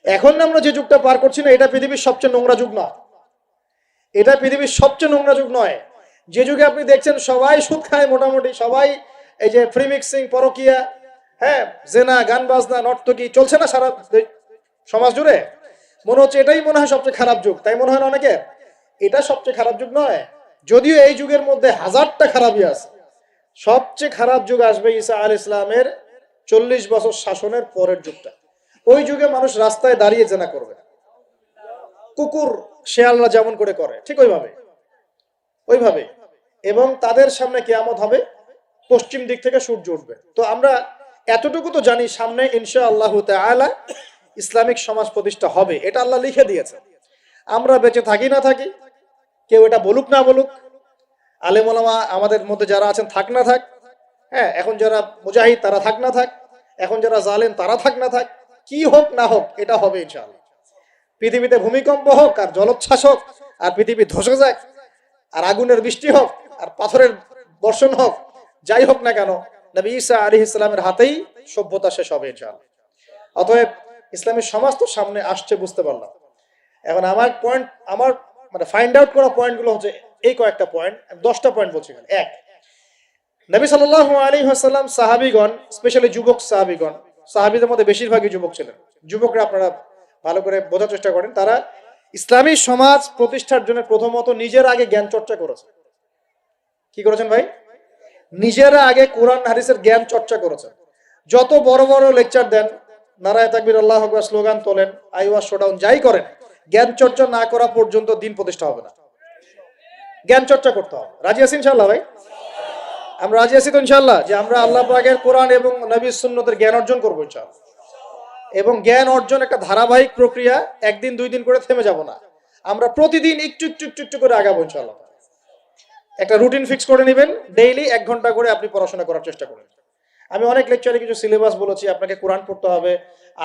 এখন আমরা যে যুগটা পার করছি না, এটা পৃথিবীর সবচেয়ে নোংরা যুগ নয়, এটা পৃথিবীর সবচেয়ে নোংরা যুগ নয়। যে যুগে আপনি দেখছেন সবাই সুদ খায়, মোটামুটি সবাই এই যে ফ্রি মিক্সিং, পরকিয়া, হ্যাঁ, জেনা, গান বাজনা, নর্তকী চলছে না সারা সমাজ জুড়ে, মনে হচ্ছে এটাই মনে হয় সবচেয়ে খারাপ যুগ, তাই মনে হয় না অনেকে? এটা সবচেয়ে খারাপ যুগ নয়, যদিও এই যুগের মধ্যে হাজারটা খারাপই আছে। সবচেয়ে খারাপ যুগ আসবে ঈসা আলাইহিস সালামের 40 বছর শাসনের পরের যুগটা। ওই যুগে মানুষ রাস্তায় দাঁড়িয়ে জেনা করবে, কুকুর শেয়ালরা যেমন করে করে, ঠিক ওইভাবে। এবং তাদের সামনে কিয়ামত হবে, পশ্চিম দিক থেকে সূর্য উঠবে। তো আমরা এতটুকু তো জানি, সামনে ইনশাআল্লাহু তাআলা ইসলামিক সমাজ প্রতিষ্ঠা হবে, এটা আল্লাহ লিখে দিয়েছে। আমরা বেঁচে থাকি না থাকি, কেউ এটা বলুক না বলুক, আলেম ওলামা আমাদের মধ্যে যারা আছেন থাক না থাক, হ্যাঁ, এখন যারা মুজাহিদ তারা থাক না থাক, এখন যারা জালেম তারা থাক না থাক, কি হোক না হোক এটা হবে ইনশাআল্লাহ। পৃথিবীতে ভূমিকম্প হোক আর জলোচ্ছ্বাস হোক আর পৃথিবী ধসে যায় আর আগুনের বৃষ্টি হোক আর পাথরের বর্ষণ হোক, যাই হোক না কেন, নবী ঈসা আলাইহিস সালামের হাতেই সভ্যতা শেষ হবে ইনশাআল্লাহ। অতএব ইসলামী সমাজ তো সামনে আসছে, বুঝতে পারলাম। এখন আমার মানে ফাইন্ড আউট করা পয়েন্টগুলো হচ্ছে এই কয়েকটা পয়েন্ট, 10টা পয়েন্ট বলছি। এক, নবী সাল্লাল্লাহু আলাইহি ওয়াসাল্লাম সাহাবীগণ, স্পেশালি যুবক সাহাবীগণ, সাহাবীদের মধ্যে বেশিরভাগই যুবক ছিলেন। যুবকরা আপনারা ভালো করে বোঝার চেষ্টা করেন, তারা ইসলামী সমাজ প্রতিষ্ঠার জন্য প্রথমত নিজের আগে জ্ঞান চর্চা করেছে। কি করেছেন ভাই? নিজেরা আগে কোরআন হাদিসের জ্ঞান চর্চা করেছেন। যত বড় বড় লেকচার দেন, নারায়ে তাকবীর, আল্লাহু আকবার স্লোগান তোলেন, আইওয়াজ শোডাউন, যাই করেন, জ্ঞান চর্চা না করা পর্যন্ত দিন প্রতিষ্ঠা হবে না। জ্ঞান চর্চা করতে হবে। রাজি আছি ইনশাআল্লাহ ভাই? আমরা রাজি আছি তো ইনশাআল্লাহ, যে আমরা আল্লাহ পাকের কোরআন এবং নবীর সুন্নতের জ্ঞান অর্জন করবো ইনশাআল্লাহ। এবং জ্ঞান অর্জন একটা ধারাবাহিক প্রক্রিয়া, একদিন 2 দিন করে থেমে যাব না, আমরা প্রতিদিন একটু একটু একটু একটু করে আগাবো ইনশাআল্লাহ। একটা রুটিন ফিক্স করে নেবেন, ডেইলি 1 ঘন্টা করে আপনি পড়াশোনা করার চেষ্টা করেন। আমি অনেক লেকচারে কিছু সিলেবাস বলেছি, আপনাকে কোরআন পড়তে হবে,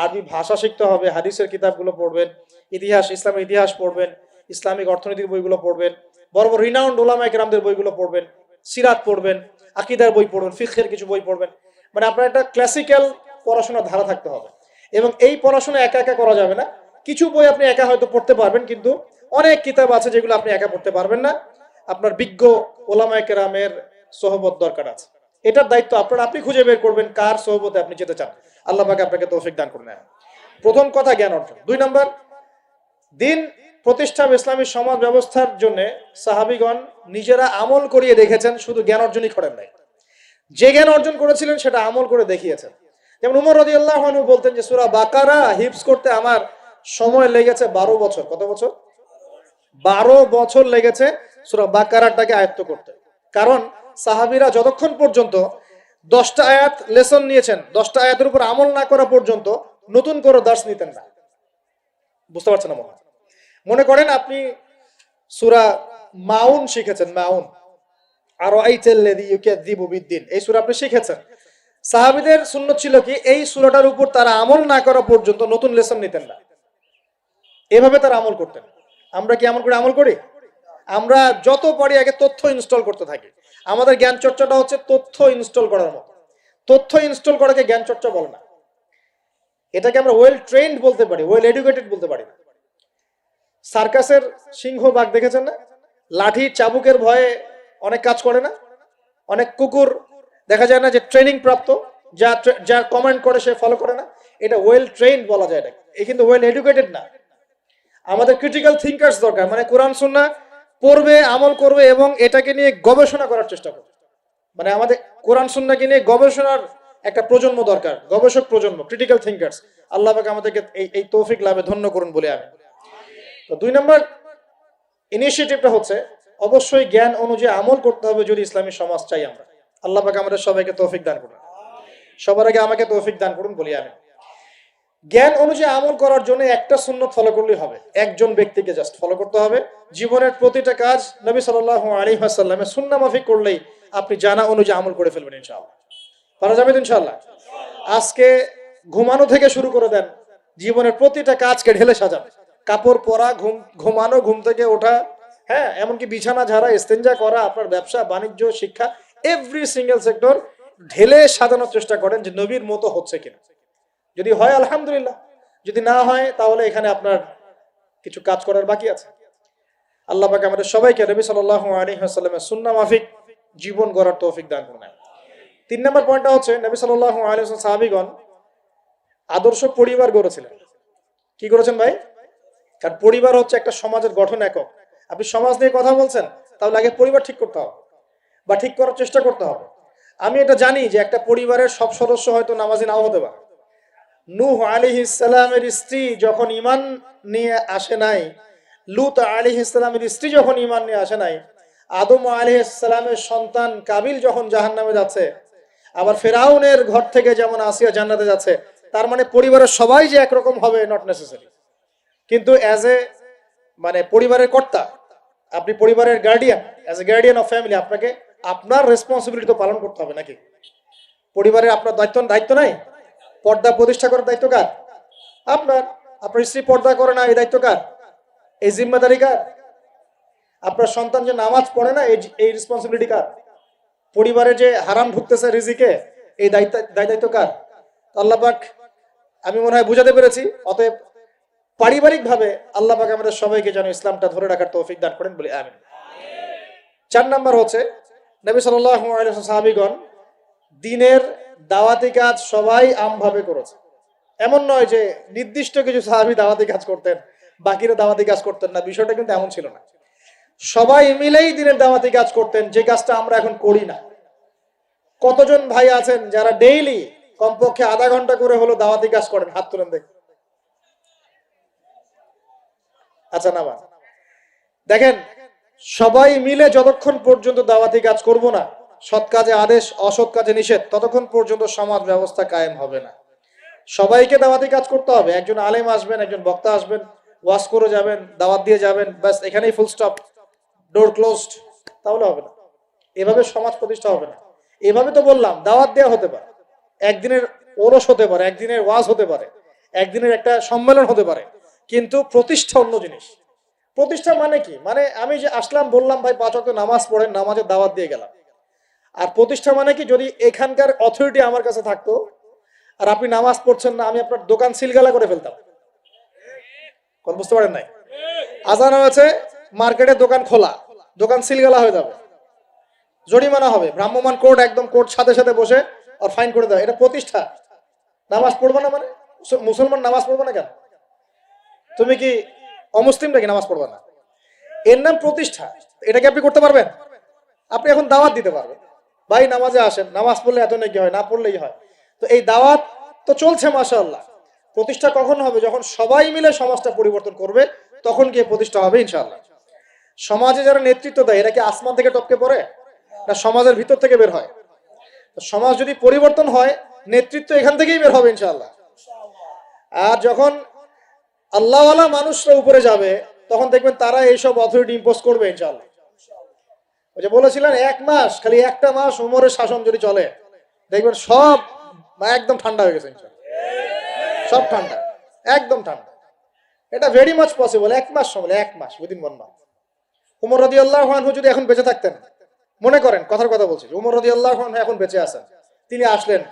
আরবি ভাষা শিখতে হবে, হাদিসের কিতাবগুলো পড়বেন, ইতিহাস, ইসলামের ইতিহাস পড়বেন, ইসলামিক অর্থনৈতিক বইগুলো পড়বেন, বড় বড় রিনাউন্ড উলামায়ে কেরামদের বইগুলো পড়বেন, সিরাত পড়বেন, আকীদার বই পড়বেন, ফিকহের কিছু বই পড়বেন। মানে আপনার একটা ক্লাসিক্যাল পড়াশোনার ধারা থাকতে হবে। এবং এই পড়াশোনা একা একা করা যাবে না। কিছু বই আপনি একা হয়তো পড়তে পারবেন, কিন্তু অনেক কিতাব আছে যেগুলো আপনি একা পড়তে পারবেন না, আপনার বিজ্ঞ ওলামায়ে কেরামের সোহবত দরকার আছে। এটার দায়িত্ব আপনার, আপনি খুঁজে বের করবেন কার সোহবতে আপনি যেতে চান। আল্লাহ পাক আপনাকে তৌফিক দান করুন। প্রথম কথা জ্ঞান অর্জন। 2 নম্বর, দিন প্রতিষ্ঠা ইসলামী সমাজ ব্যবস্থার জন্য সাহাবীগণ নিজেরা আমল করিয়ে দেখেছেন, শুধু জ্ঞান অর্জনই করেন নাই। যে জ্ঞান অর্জন করেছিলেন সেটা আমল করে দেখিয়েছেন। যেমন উমর রাদিয়াল্লাহু আনহু বলতেন যে সূরা বাকারা হিফজ করতে আমার সময় লেগেছে 12 বছর। কত বছর? 12 বছর লেগেছে সূরা বাকারাটাকে আয়ত্ত করতে। কারণ সাহাবীরা যতক্ষণ পর্যন্ত 10টা আয়াত লেসন নিয়েছেন, 10টা আয়াতের উপর আমল না করা পর্যন্ত নতুন করে দার্স নিতেন না। বুঝতে পারছেন না? মনে করেন আপনি সূরা মাউন শিখেছেন, মাউন আর আইতাল্লাযী ইউকাযযিবু বিদ্দিন, এই সূরা আপনি শিখেছেন। সাহাবীদের সুন্নাত ছিল কি এই সূরাটার উপর তারা আমল না করা পর্যন্ত নতুন লেসন নিতেন না, এভাবে তারা আমল করতেন। আমরা কি এমন করে আমল করি? আমরা যত পারি আগে তথ্য ইনস্টল করতে থাকি। আমাদের জ্ঞান চর্চাটা হচ্ছে তথ্য ইনস্টল করার মতো। তথ্য ইনস্টল করাকে জ্ঞান চর্চা বলে না, এটাকে আমরা ওয়েল ট্রেন্ড বলতে পারি, ওয়েল এডুকেটেড বলতে পারি না। সার্কাসের সিংহ বাঘ দেখেছেন না? লাঠি চাবুকের ভয়ে অনেক কাজ করে না? অনেক কুকুর দেখা যায় না যে ট্রেনিং প্রাপ্ত, যা কমেন্ট করে সে ফলো করে না? এটা ওয়েল ট্রেন্ড বলা যায় এটাকে, এই কিন্তু ওয়েল এডুকেটেড না। আমাদের ক্রিটিক্যাল থিঙ্কার্স দরকার, মানে কোরআন সুন্নাহ পড়বে, আমল করবে এবং এটাকে নিয়ে গবেষণা করার চেষ্টা করবে। মানে আমাদের কোরআন সুন্নাহকে নিয়ে গবেষণার একটা প্রজন্ম দরকার, গবেষক প্রজন্ম, ক্রিটিক্যাল থিঙ্কার্স। আল্লাহ পাক আমাদেরকে এই তৌফিক লাভে ধন্য করুন বলে আমি। তো 2 নম্বর ইনিশিয়েটিভটা হচ্ছে অবশ্যই জ্ঞান অনুযায়ী আমল করতে হবে যদি ইসলামী সমাজ চাই আমরা। আল্লাহ পাক আমাদের সবাইকে তৌফিক দান করুন। সবার আগে আমাকে তৌফিক দান করুন বলি আমি। জ্ঞান অনুযায়ী আমল করার জন্য একটা সুন্নত ফলো করলেই হবে, একজন ব্যক্তিকে জাস্ট ফলো করতে হবে। জীবনের প্রতিটা কাজ নবী সাল্লাল্লাহু আলাইহি ওয়াসাল্লামের সুন্নাহ মাফিক করলেই আপনি জানা অনুযায়ী আমল করে ফেলবেন ইনশাআল্লাহ। পারা যাবে তো ইনশাআল্লাহ? আজকে ঘুমানো থেকে শুরু করে দেন, জীবনের প্রতিটা কাজকে ঢেলে সাজান। কাপড় পরা, ঘুমানো, ঘুম থেকে ওঠা, হ্যাঁ, এমনকি বিছানা ঝাড়া, ইস্তেঞ্জা করা, আপনার ব্যবসা বাণিজ্য, শিক্ষা, এভরি সিঙ্গেল সেক্টর ঢেলে সাজানোর চেষ্টা করেন যে নবীর মতো হচ্ছে কিনা। যদি হয় আলহামদুলিল্লাহ, যদি না হয় তাহলে এখানে আপনার কিছু কাজ করার বাকি আছে। আল্লাহ পাক আমাদের সবাইকে নবী সাল্লাল্লাহু আলাইহি ওয়াসাল্লামের সুন্নাহ মাফিক জীবন গড়ার তৌফিক দান করুন। 3 নম্বর পয়েন্টটা হচ্ছে নবী সাল্লাল্লাহু আলাইহি ওয়াসাল্লাম সাহাবীগণ আদর্শ পরিবার গড়েছিলেন। কি করেছেন ভাই? কারণ পরিবার হচ্ছে একটা সমাজের গঠন একক। আপনি সমাজ নিয়ে কথা বলছেন, তাহলে আগে পরিবার ঠিক করতে হবে বা ঠিক করার চেষ্টা করতে হবে। আমি এটা জানি যে একটা পরিবারের সব সদস্য হয়তো নামাজি নাও হতে পারে। নূহ আলাইহিস সালামের স্ত্রী যখন ঈমান নিয়ে আসে নাই, লূত আলাইহিস সালামের স্ত্রী যখন ঈমান নিয়ে আসে নাই, আদম আলাইহিস সালামের সন্তান কাবিল যখন জাহান্নামে যাচ্ছে, আবার ফেরাউনের ঘর থেকে যেমন আসিয়া জান্নাতে যাচ্ছে, তার মানে পরিবারের সবাই যে একরকম হবে নট নেসেসারি। কিন্তু অ্যাজ এ মানে পরিবারের কর্তা, আপনি পরিবারের guardian, as a guardian of family, আপনাকে আপনার রেসপন্সিবিলিটি তো পালন করতে হবে নাকি? পরিবারের আপনার দায়িত্ব নাই? পর্দা প্রতিষ্ঠা করার দায়িত্ব কার? আপনার। আপনার স্ত্রী পর্দা করে না, এই দায়িত্ব কার? এই জিম্মাদারি কার? আপনার সন্তান যে নামাজ পড়ে না, এই রেসপন্সিবিলিটি কার? পরিবারে যে হারাম ঢুকতেছে রিজিকে, এই দায়িত্ব কার? আল্লাহ পাক, আমি মনে হয় বুঝাতে পেরেছি। অতএব পারিবারিক ভাবে আল্লাহ পাক আমাদের সবাইকে যেন ইসলামটা ধরে রাখার তৌফিক দান করেন বলে আমিন। 4 নম্বর হচ্ছে নবী সাল্লাল্লাহু আলাইহি ওয়াসাল্লাম সাহাবীগণ দ্বীনের দাওয়াতি কাজ সবাই আমভাবে করেছে। এমন নয় যে নির্দিষ্ট কিছু সাহাবী দাওয়াতি কাজ করতেন, বাকিরা দাওয়াতি কাজ করতেন না, বিষয়টা কিন্তু এমন ছিল না। সবাই মিলেই দ্বীনের দাওয়াতি কাজ করতেন, যে কাজটা আমরা এখন করি না। কতজন ভাই আছেন যারা ডেইলি কমপক্ষে আধা ঘন্টা করে হলো দাওয়াতি কাজ করেন? হাত তুলেন দেখি। আচ্ছা না, দেখেন, সবাই মিলে যতক্ষণ পর্যন্ত দাওয়াতি কাজ করব না, সৎ কাজে আদেশ, অসৎ কাজে নিষেধ, ততক্ষণ পর্যন্ত সমাজ ব্যবস্থা কায়েম হবে না। সবাইকে দাওয়াতি কাজ করতে হবে। একজন আলেম আসবেন, একজন বক্তা আসবেন, ওয়াজ করে যাবেন, দাওয়াত দিয়ে যাবেন, ব্যাস এখানেই ফুল স্টপ, ডোর ক্লোজড, তাহলে হবে না। এভাবে সমাজ প্রতিষ্ঠা হবে না। এভাবে তো বললাম দাওয়াত দেওয়া হতে পারে, একদিনের ওরস হতে পারে, একদিনের ওয়াজ হতে পারে, একদিনের একটা সম্মেলন হতে পারে, কিন্তু প্রতিষ্ঠা অন্য জিনিস। প্রতিষ্ঠা মানে কি? মানে আমি যে আসলাম, বললাম ভাই 5 ওয়াক্ত নামাজ পড়েন, নামাজের দাওয়াত দিয়ে গেলাম। আর প্রতিষ্ঠা মানে কি? যদি এখানকার অথরিটি আমার কাছে থাকতো আর আপনি নামাজ পড়ছেন না, আমি আপনার দোকান সিলগালা করে ফেলতাম। কথা বুঝতে পারেন নাই? আজান হয়েছে, মার্কেটে দোকান খোলা, দোকান সিলগালা হয়ে যাবে, জরিমানা হবে, ভ্রাম্যমাণ কোর্ট, একদম কোর্ট সাথে সাথে বসে আর ফাইন করে দেয়। এটা প্রতিষ্ঠা। নামাজ পড়বো না মানে? মুসলমান নামাজ পড়বো না কেন? তুমি কি অমুসলিম নাকি নামাজ পড়বে না? এর নাম প্রতিষ্ঠা। এটা কি আপনি করতে পারবেন? আপনি এখন দাওয়াত দিতে পারবেন, ভাই নামাজে আসেন, নামাজ পড়লে এত নাকি হয়, না পড়লেই হয়। তো এই দাওয়াত তো চলছে মাশাআল্লাহ। প্রতিষ্ঠা কখন হবে? যখন সবাই মিলে সমাজটা পরিবর্তন করবে, তখন গিয়ে প্রতিষ্ঠা হবে ইনশাআল্লাহ। সমাজে যারা নেতৃত্ব দেয়, এরা কি আসমান থেকে টপকে পড়ে, না সমাজের ভিতর থেকে বের হয়? সমাজ যদি পরিবর্তন হয়, নেতৃত্ব এখান থেকেই বের হবে ইনশাআল্লাহ। আর যখন আল্লাহওয়ালা মানুষরা উপরে যাবে, তখন দেখবেন তারা এইসব অথরিটি ইম্পোজ করবে ইনশাআল্লাহ। ওই যে বলেছিলেন 1 মাস, খালি একটা মাস উমরের শাসন যদি চলে, দেখবেন সব একদম ঠান্ডা হয়ে গেছে ইনশাআল্লাহ। সব ঠান্ডা, একদম ঠান্ডা। এটা ভেরি মাচ পসিবল। 1 মাস সময়, 1 মাস, উইদিন 1 মান্থ। উমর রাদিয়াল্লাহু আনহু যদি এখন বেঁচে থাকতেন, মনে করেন কথার কথা বলছি, উমর রাদিয়াল্লাহু আনহু এখন বেঁচে আছেন, তিনি আসলেন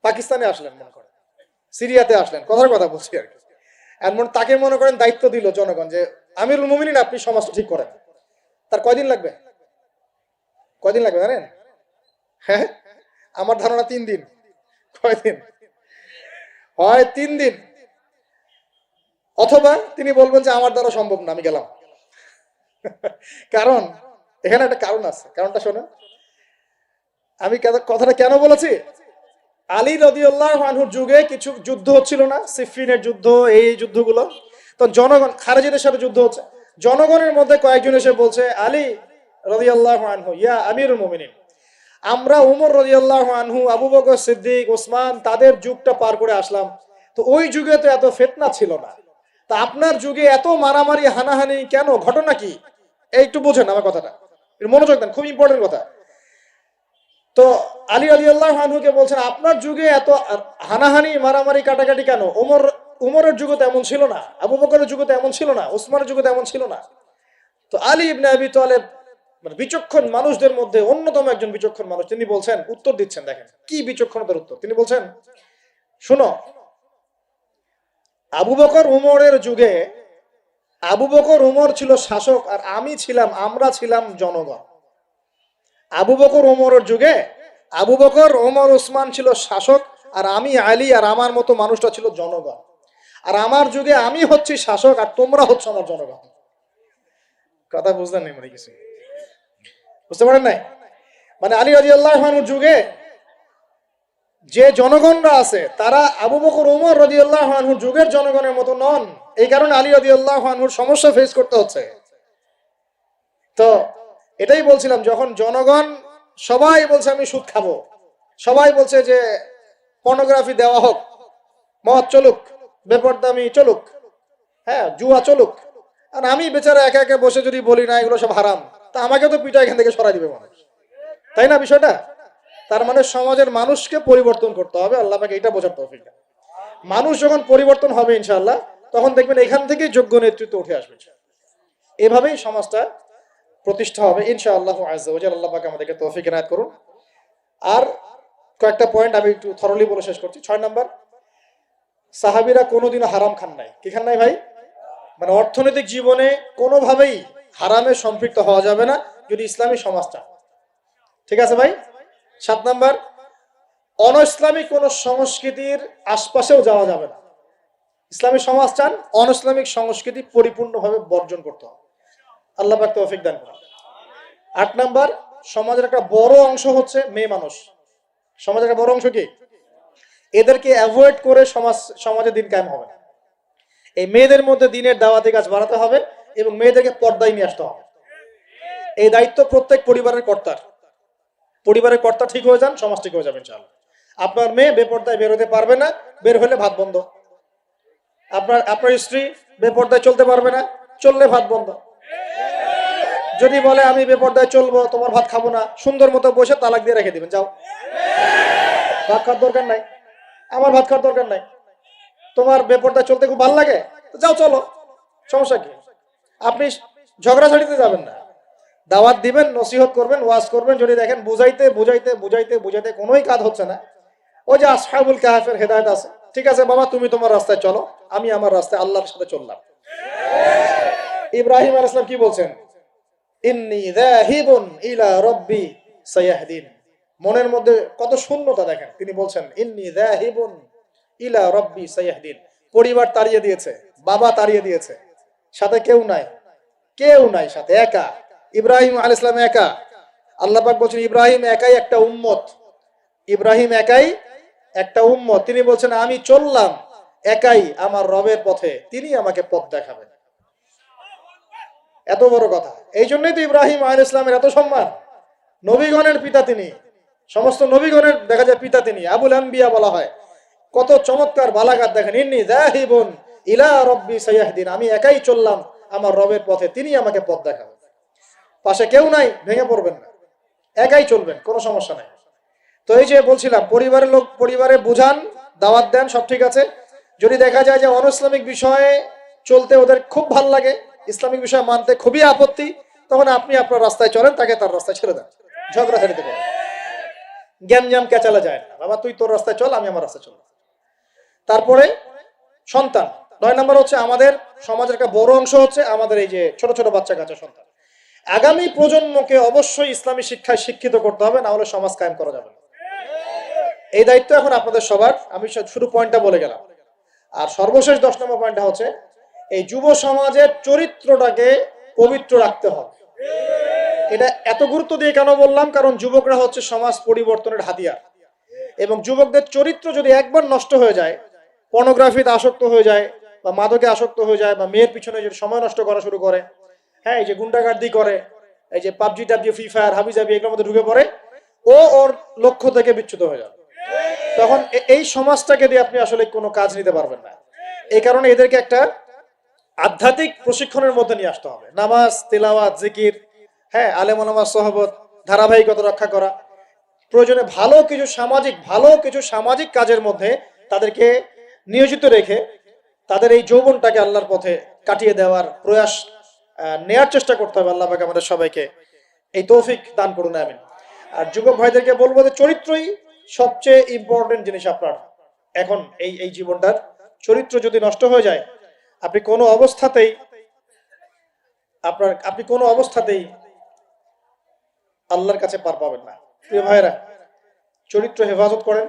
পাকিস্তানে, আসলেন মনে করেন, সিরিয়াতে আসলেন, কথার কথা বলছি আর কি। এমন তাকে মনে করেন দায়িত্ব দিল জনগণ যে আমিরুল মুমিনিন, আপনি সমাজটা ঠিক করেন। তার কয়দিন লাগবে? কয়দিন লাগবে জানেন? হ্যাঁ, আমার ধারণা 3 দিন। কয়দিন হয়? 3 দিন। অথবা তিনি বলবেন যে আমার দ্বারা সম্ভব না, আমি গেলাম। কারণ এখানে একটা কারণ আছে, কারণটা শোনেন। আমি কথাটা কেন বলেছি? আলী রাদিয়াল্লাহু আনহুর যুগে কিছু যুদ্ধ হচ্ছিল না, সিফিনের যুদ্ধ, এই যুদ্ধগুলো। তো জনগণ, খারেজিদের সাথে যুদ্ধ হচ্ছে, জনগণের মধ্যে কয়েকজন এসে বলছে, আলী রাদিয়াল্লাহু আনহু, ইয়া আমিরুল মুমিনিন, আমরা উমর রাদিয়াল্লাহু আনহু, আবু বকর সিদ্দিক, ওসমান, তাদের যুগটা পার করে আসলাম। তো ওই যুগে তো এত ফিতনা ছিল না, তা আপনার যুগে এত মারামারি হানাহানি কেন? ঘটনা কি? একটু বোঝেন আমার কথাটা, মনোযোগ দেন, খুব ইম্পর্টেন্ট কথা। তো আলী রাদিয়াল্লাহু আনহুকে বলছেন, আপনার যুগে এত হানাহানি মারামারি কাটাকাটি কেন? উমরের যুগে তো এমন ছিল না, আবু বকরের যুগে তো এমন ছিল না, ওসমানের যুগে তো এমন ছিল না। তো আলী ইবনে আবি তালেব, মানে বিচক্ষণ মানুষদের মধ্যে অন্যতম একজন বিচক্ষণ মানুষ, তিনি বলছেন, উত্তর দিচ্ছেন, দেখেন কি বিচক্ষণতার উত্তর। তিনি বলছেন, শুনো, আবু বকর উমরের যুগে আবু বকর উমর ছিল শাসক, আর আমরা ছিলাম জনগণ। আবু বকর উমরের যুগে আবু বকর, ওমর, ওসমান ছিল শাসক, আর আমি আলী আর আমার মতো মানুষটা ছিল জনগণ। আর আমার যুগে আমি হচ্ছি শাসক, আর তোমরা হচ্ছে আমার জনগণ। কথা বুঝলেন নাই? মানে কিছু বুঝতে পারেন নাই? মানে আলী রাদিয়াল্লাহু আনহুর যুগে যে জনগণরা আছে, তারা আবু বকর, ওমর রাদিয়াল্লাহু আনহুর যুগের জনগণের মতো নন। এই কারণে আলী রাদিয়াল্লাহু আনহুর সমস্যা ফেস করতে হচ্ছে। তো এটাই বলছিলাম, যখন জনগণ সবাই বলছে আমি সুদ খাবো, সবাই বলছে যে পর্নোগ্রাফি দেওয়া হোক, মদ চলুক, বেপরদামি চলুক, হ্যাঁ জুয়া চলুক, আর আমি বেচারা একা একা বসে যদি বলি না এগুলো সব হারাম, তা আমাকে তো পিঠা এখান থেকে সরাই দিবে মানুষ, তাই না বিষয়টা? তার মানে সমাজের মানুষকে পরিবর্তন করতে হবে, আল্লাহ পাক এটা বোঝার তৌফিক দেন। মানুষ যখন পরিবর্তন হবে ইনশাআল্লাহ, তখন দেখবেন এখান থেকেই যোগ্য নেতৃত্ব উঠে আসবে। এভাবেই সমাজটা প্রতিষ্ঠা হবে ইনশাআল্লাহ আযজা ওয়া জাল্লা। আল্লাহ পাক আমাদেরকে তৌফিক এনায়েত করুন। আর কয়েকটা পয়েন্ট আমি একটু থরলি বলে শেষ করছি। 6 নাম্বার, সাহাবীরা কোনোদিনও হারাম খান নাই। কি খান নাই ভাই? মানে অর্থনৈতিক জীবনে কোনোভাবেই হারামে সম্পৃক্ত হওয়া যাবে না যদি ইসলামী সমাজটা, ঠিক আছে ভাই? 7 নাম্বার, অনইসলামিক কোন সংস্কৃতির আশপাশেও যাওয়া যাবে না। ইসলামী সমাজ চান, অনইসলামিক সংস্কৃতি পরিপূর্ণভাবে বর্জন করতে হবে। আল্লাহ পাক তৌফিক দান করুন। 8 নাম্বার, সমাজের একটা বড় অংশ হচ্ছে মেয়ে মানুষ। সমাজের একটা বড় অংশ কি? এদেরকে অ্যাভয়েড করে সমাজে দিন কায়েম হবে না। এই মেয়েদের মধ্যে দিনের দাওয়াতি কাজ বাড়াতে হবে এবং মেয়েদেরকে পর্দায় নিয়ে আসতে হবে। এই দায়িত্ব প্রত্যেক পরিবারের কর্তার। পরিবারের কর্তা ঠিক হয়ে যান, সমাজ ঠিক হয়ে যাবে ইনশাআল্লাহ। আপনার মেয়ে বেপর্দায় বের হতে পারবে না, বের হলে ভাত বন্ধ। আপনার স্ত্রী বেপর্দায় চলতে পারবে না, চললে ভাত বন্ধ। যদি বলে আমি বেপর্দায় চলবো, তোমার ভাত খাবো না, সুন্দর মতো বসে তালাক দিয়ে রেখে দিবেন, যাও, ভাত খাওয়ার দরকার নাই, আমার ভাত খাওয়ার দরকার নাই। তোমার বেপর্দায় চলতে খুব ভালো লাগে, যাও চলো, সমস্যা কি? আপনি ঝগড়াঝাড়িতে যাবেন না, দাওয়াত দিবেন, নসিহত করবেন, ওয়াজ করবেন। যদি দেখেন বুঝাইতে বুঝাইতে বুঝাইতে বুঝাইতে কোনোই কাজ হচ্ছে না, ওই যে আসহাবুল কাহফের হেদায়েত আছে, ঠিক আছে বাবা তুমি তোমার রাস্তায় চলো, আমি আমার রাস্তায় আল্লাহর সাথে চললাম। ইব্রাহিম আলাইহিস সালাম কি বলছেন? ইন্নী যাহিবুন ইলা রাব্বি সায়াহদিন। মনের মধ্যে কত শূন্যতা দেখেন, তিনি বলছেন ইন্নী যাহিবুন ইলা রাব্বি সায়াহদিন। পরিবার তাড়িয়ে দিয়েছে, বাবা তাড়িয়ে দিয়েছে, সাথে কেউ নাই, কেউ নাই সাথে, একা। ইব্রাহিম আলাইহিস সালাম একা। আল্লাহ পাক বলছেন ইব্রাহিম একাই একটা উম্মত, ইব্রাহিম একাই একটা উম্মত, তিনি বলছেন আমি চললাম একাই আমার রবের পথে, তিনি আমাকে পথ দেখাবেন। এত বড় কথা। এই জন্যই তো ইব্রাহিম আলাইহিস সালামের এত সম্মান। নবীগণের পিতা তিনি, সমস্ত নবীগণের দেখা যায় পিতা তিনি, আবুল আম্বিয়া বলা হয়। কত চমৎকার বালাগাত দেখেন, ইন্নী যাহিবুন ইলা রাব্বি সায়াহদিন, আমি একাই চললাম আমার রবের পথে, তিনি আমাকে পথ দেখাবেন। পাশে কেউ নাই, ভেঙে পড়বেন না, একাই চলবেন, কোনো সমস্যা নাই। তো এই যে বলছিলাম, পরিবারের লোক পরিবারে বুঝান, দাওয়াত দেন, সব ঠিক আছে। যদি দেখা যায় যে অনইসলামিক বিষয়ে চলতে ওদের খুব ভাল লাগে, ইসলামিক বিষয় মানতে খুবই আপত্তি, তখন আপনি আপনার রাস্তায় চলেন, তাকে তার রাস্তায় ছেড়ে দেন, ঝগড়া ছেড়ে দেবেন। জ্ঞান কেচালে যায় না, বাবা তুই তোর রাস্তায় চল, আমি আমার রাস্তায় চল। তারপরে সন্তান, 9 নম্বর হচ্ছে আমাদের সমাজের একটা বড় অংশ হচ্ছে আমাদের এই যে ছোট ছোট বাচ্চা কাচ্চা সন্তান। আগামী প্রজন্মকে অবশ্যই ইসলামী শিক্ষায় শিক্ষিত করতে হবে, না হলে সমাজ কায়েম করা যাবে না। এই দায়িত্ব এখন আপনাদের সবার। আমি শুরু পয়েন্টটা বলে গেলাম। আর সর্বশেষ 10 নম্বর পয়েন্টটা হচ্ছে এই যুব সমাজের চরিত্রটাকে পবিত্র রাখতে হবে। এটা এত গুরুত্ব দিয়ে কেন বললাম, কারণ যুবকরা হচ্ছে সমাজ পরিবর্তনের হাতিয়ার, এবং যুবকদের চরিত্র যদি একবার নষ্ট হয়ে যায়, পর্নোগ্রাফিতে আসক্ত হয়ে যায়, বা মাদকে আসক্ত হয়ে যায়, বা মেয়ের পিছনে যদি সময় নষ্ট করা শুরু করে, হ্যাঁ এই যে গুন্ডাগার্দি করে, এই যে পাবজি টাবজি ফ্রি ফায়ার হাবিজাবি এগুলোর মধ্যে ঢুকে পড়ে, ও ওর লক্ষ্য থেকে বিচ্যুত হয়ে যাবে। তখন এই সমাজটাকে দিয়ে আপনি আসলে কোনো কাজ নিতে পারবেন না। এই কারণে এদেরকে একটা আধ্যাত্মিক প্রশিক্ষণের মধ্যে নিয়ে আসতে হবে। নামাজ, তিলাওয়াত, জিকির, হ্যাঁ আলেম ওলামা সোহবত, ধারাবাহিকতা রক্ষা করা, প্রয়োজনে ভালো কিছু সামাজিক কাজের মধ্যে তাদেরকে নিয়োজিত রেখে তাদের এই যৌবনটাকে আল্লাহর পথে কাটিয়ে দেওয়ার প্রয়াস নেয়ার চেষ্টা করতে হবে। আল্লাহ পাক আমাদের সবাইকে এই তৌফিক দান করুন, আমিন। আর যুবক ভাইদেরকে বলবো যে চরিত্রই সবচেয়ে ইম্পর্টেন্ট জিনিস আপনার। এখন এই জীবনটার চরিত্র যদি নষ্ট হয়ে যায়, আপনি কোনো অবস্থাতেই আল্লাহর কাছে পার পাবেন না। প্রিয় ভাইরা, চরিত্র হেফাজত করেন।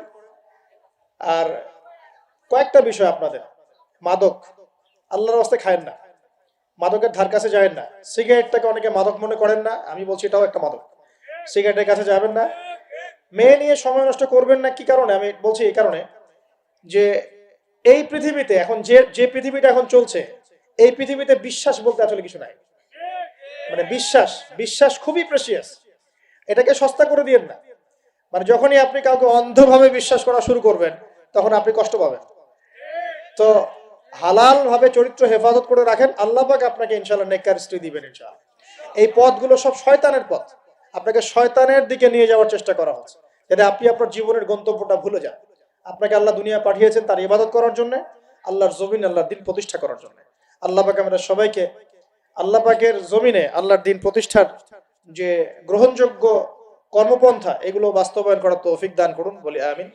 আর কয়েকটা বিষয় আপনাদের, মাদক আল্লাহর রাস্তায় খায়েন না, মাদকের ধার কাছে যাবেন না। সিগারেটটাকে অনেকে মাদক মনে করেন না, আমি বলছি এটাও একটা মাদক। সিগারেটের কাছে যাবেন না। মেয়ে নিয়ে সময় নষ্ট করবেন না। কি কারণে আমি বলছি? এই কারণে যে এই পৃথিবীতে এখন যে পৃথিবীটা এখন চলছে, এই পৃথিবীতে বিশ্বাস বলতে আসলে কিছু নাই। মানে বিশ্বাস খুবই প্রেসিয়াস, এটাকে সস্তা করে দিয়েন না। মানে যখনই আপনি কাউকে অন্ধভাবে বিশ্বাস করা শুরু করবেন, তখন আপনি কষ্ট পাবেন। তো হালাল ভাবে চরিত্র হেফাজত করে রাখেন, আল্লাহ পাক আপনাকে ইনশাআল্লাহ নেককার স্ত্রী দিবেন ইনশাআল্লাহ। এই পথগুলো সব শয়তানের পথ, আপনাকে শয়তানের দিকে নিয়ে যাওয়ার চেষ্টা করা হচ্ছে, যাতে আপনি আপনার জীবনের গন্তব্যটা ভুলে যান। আপনাকে আল্লাহ দুনিয়া পাঠিয়েছেন তার ইবাদত করার জন্য, আল্লাহর জমিন আল্লাহর দিন প্রতিষ্ঠা করার জন্য। আল্লাহ পাক আমাদের সবাইকে আল্লাহ পাকের জমিনে আল্লাহর দিন প্রতিষ্ঠার যে গ্রহণযোগ্য কর্মপন্থা, এগুলো বাস্তবায়ন করার তৌফিক দান করুন, বলি আমিন।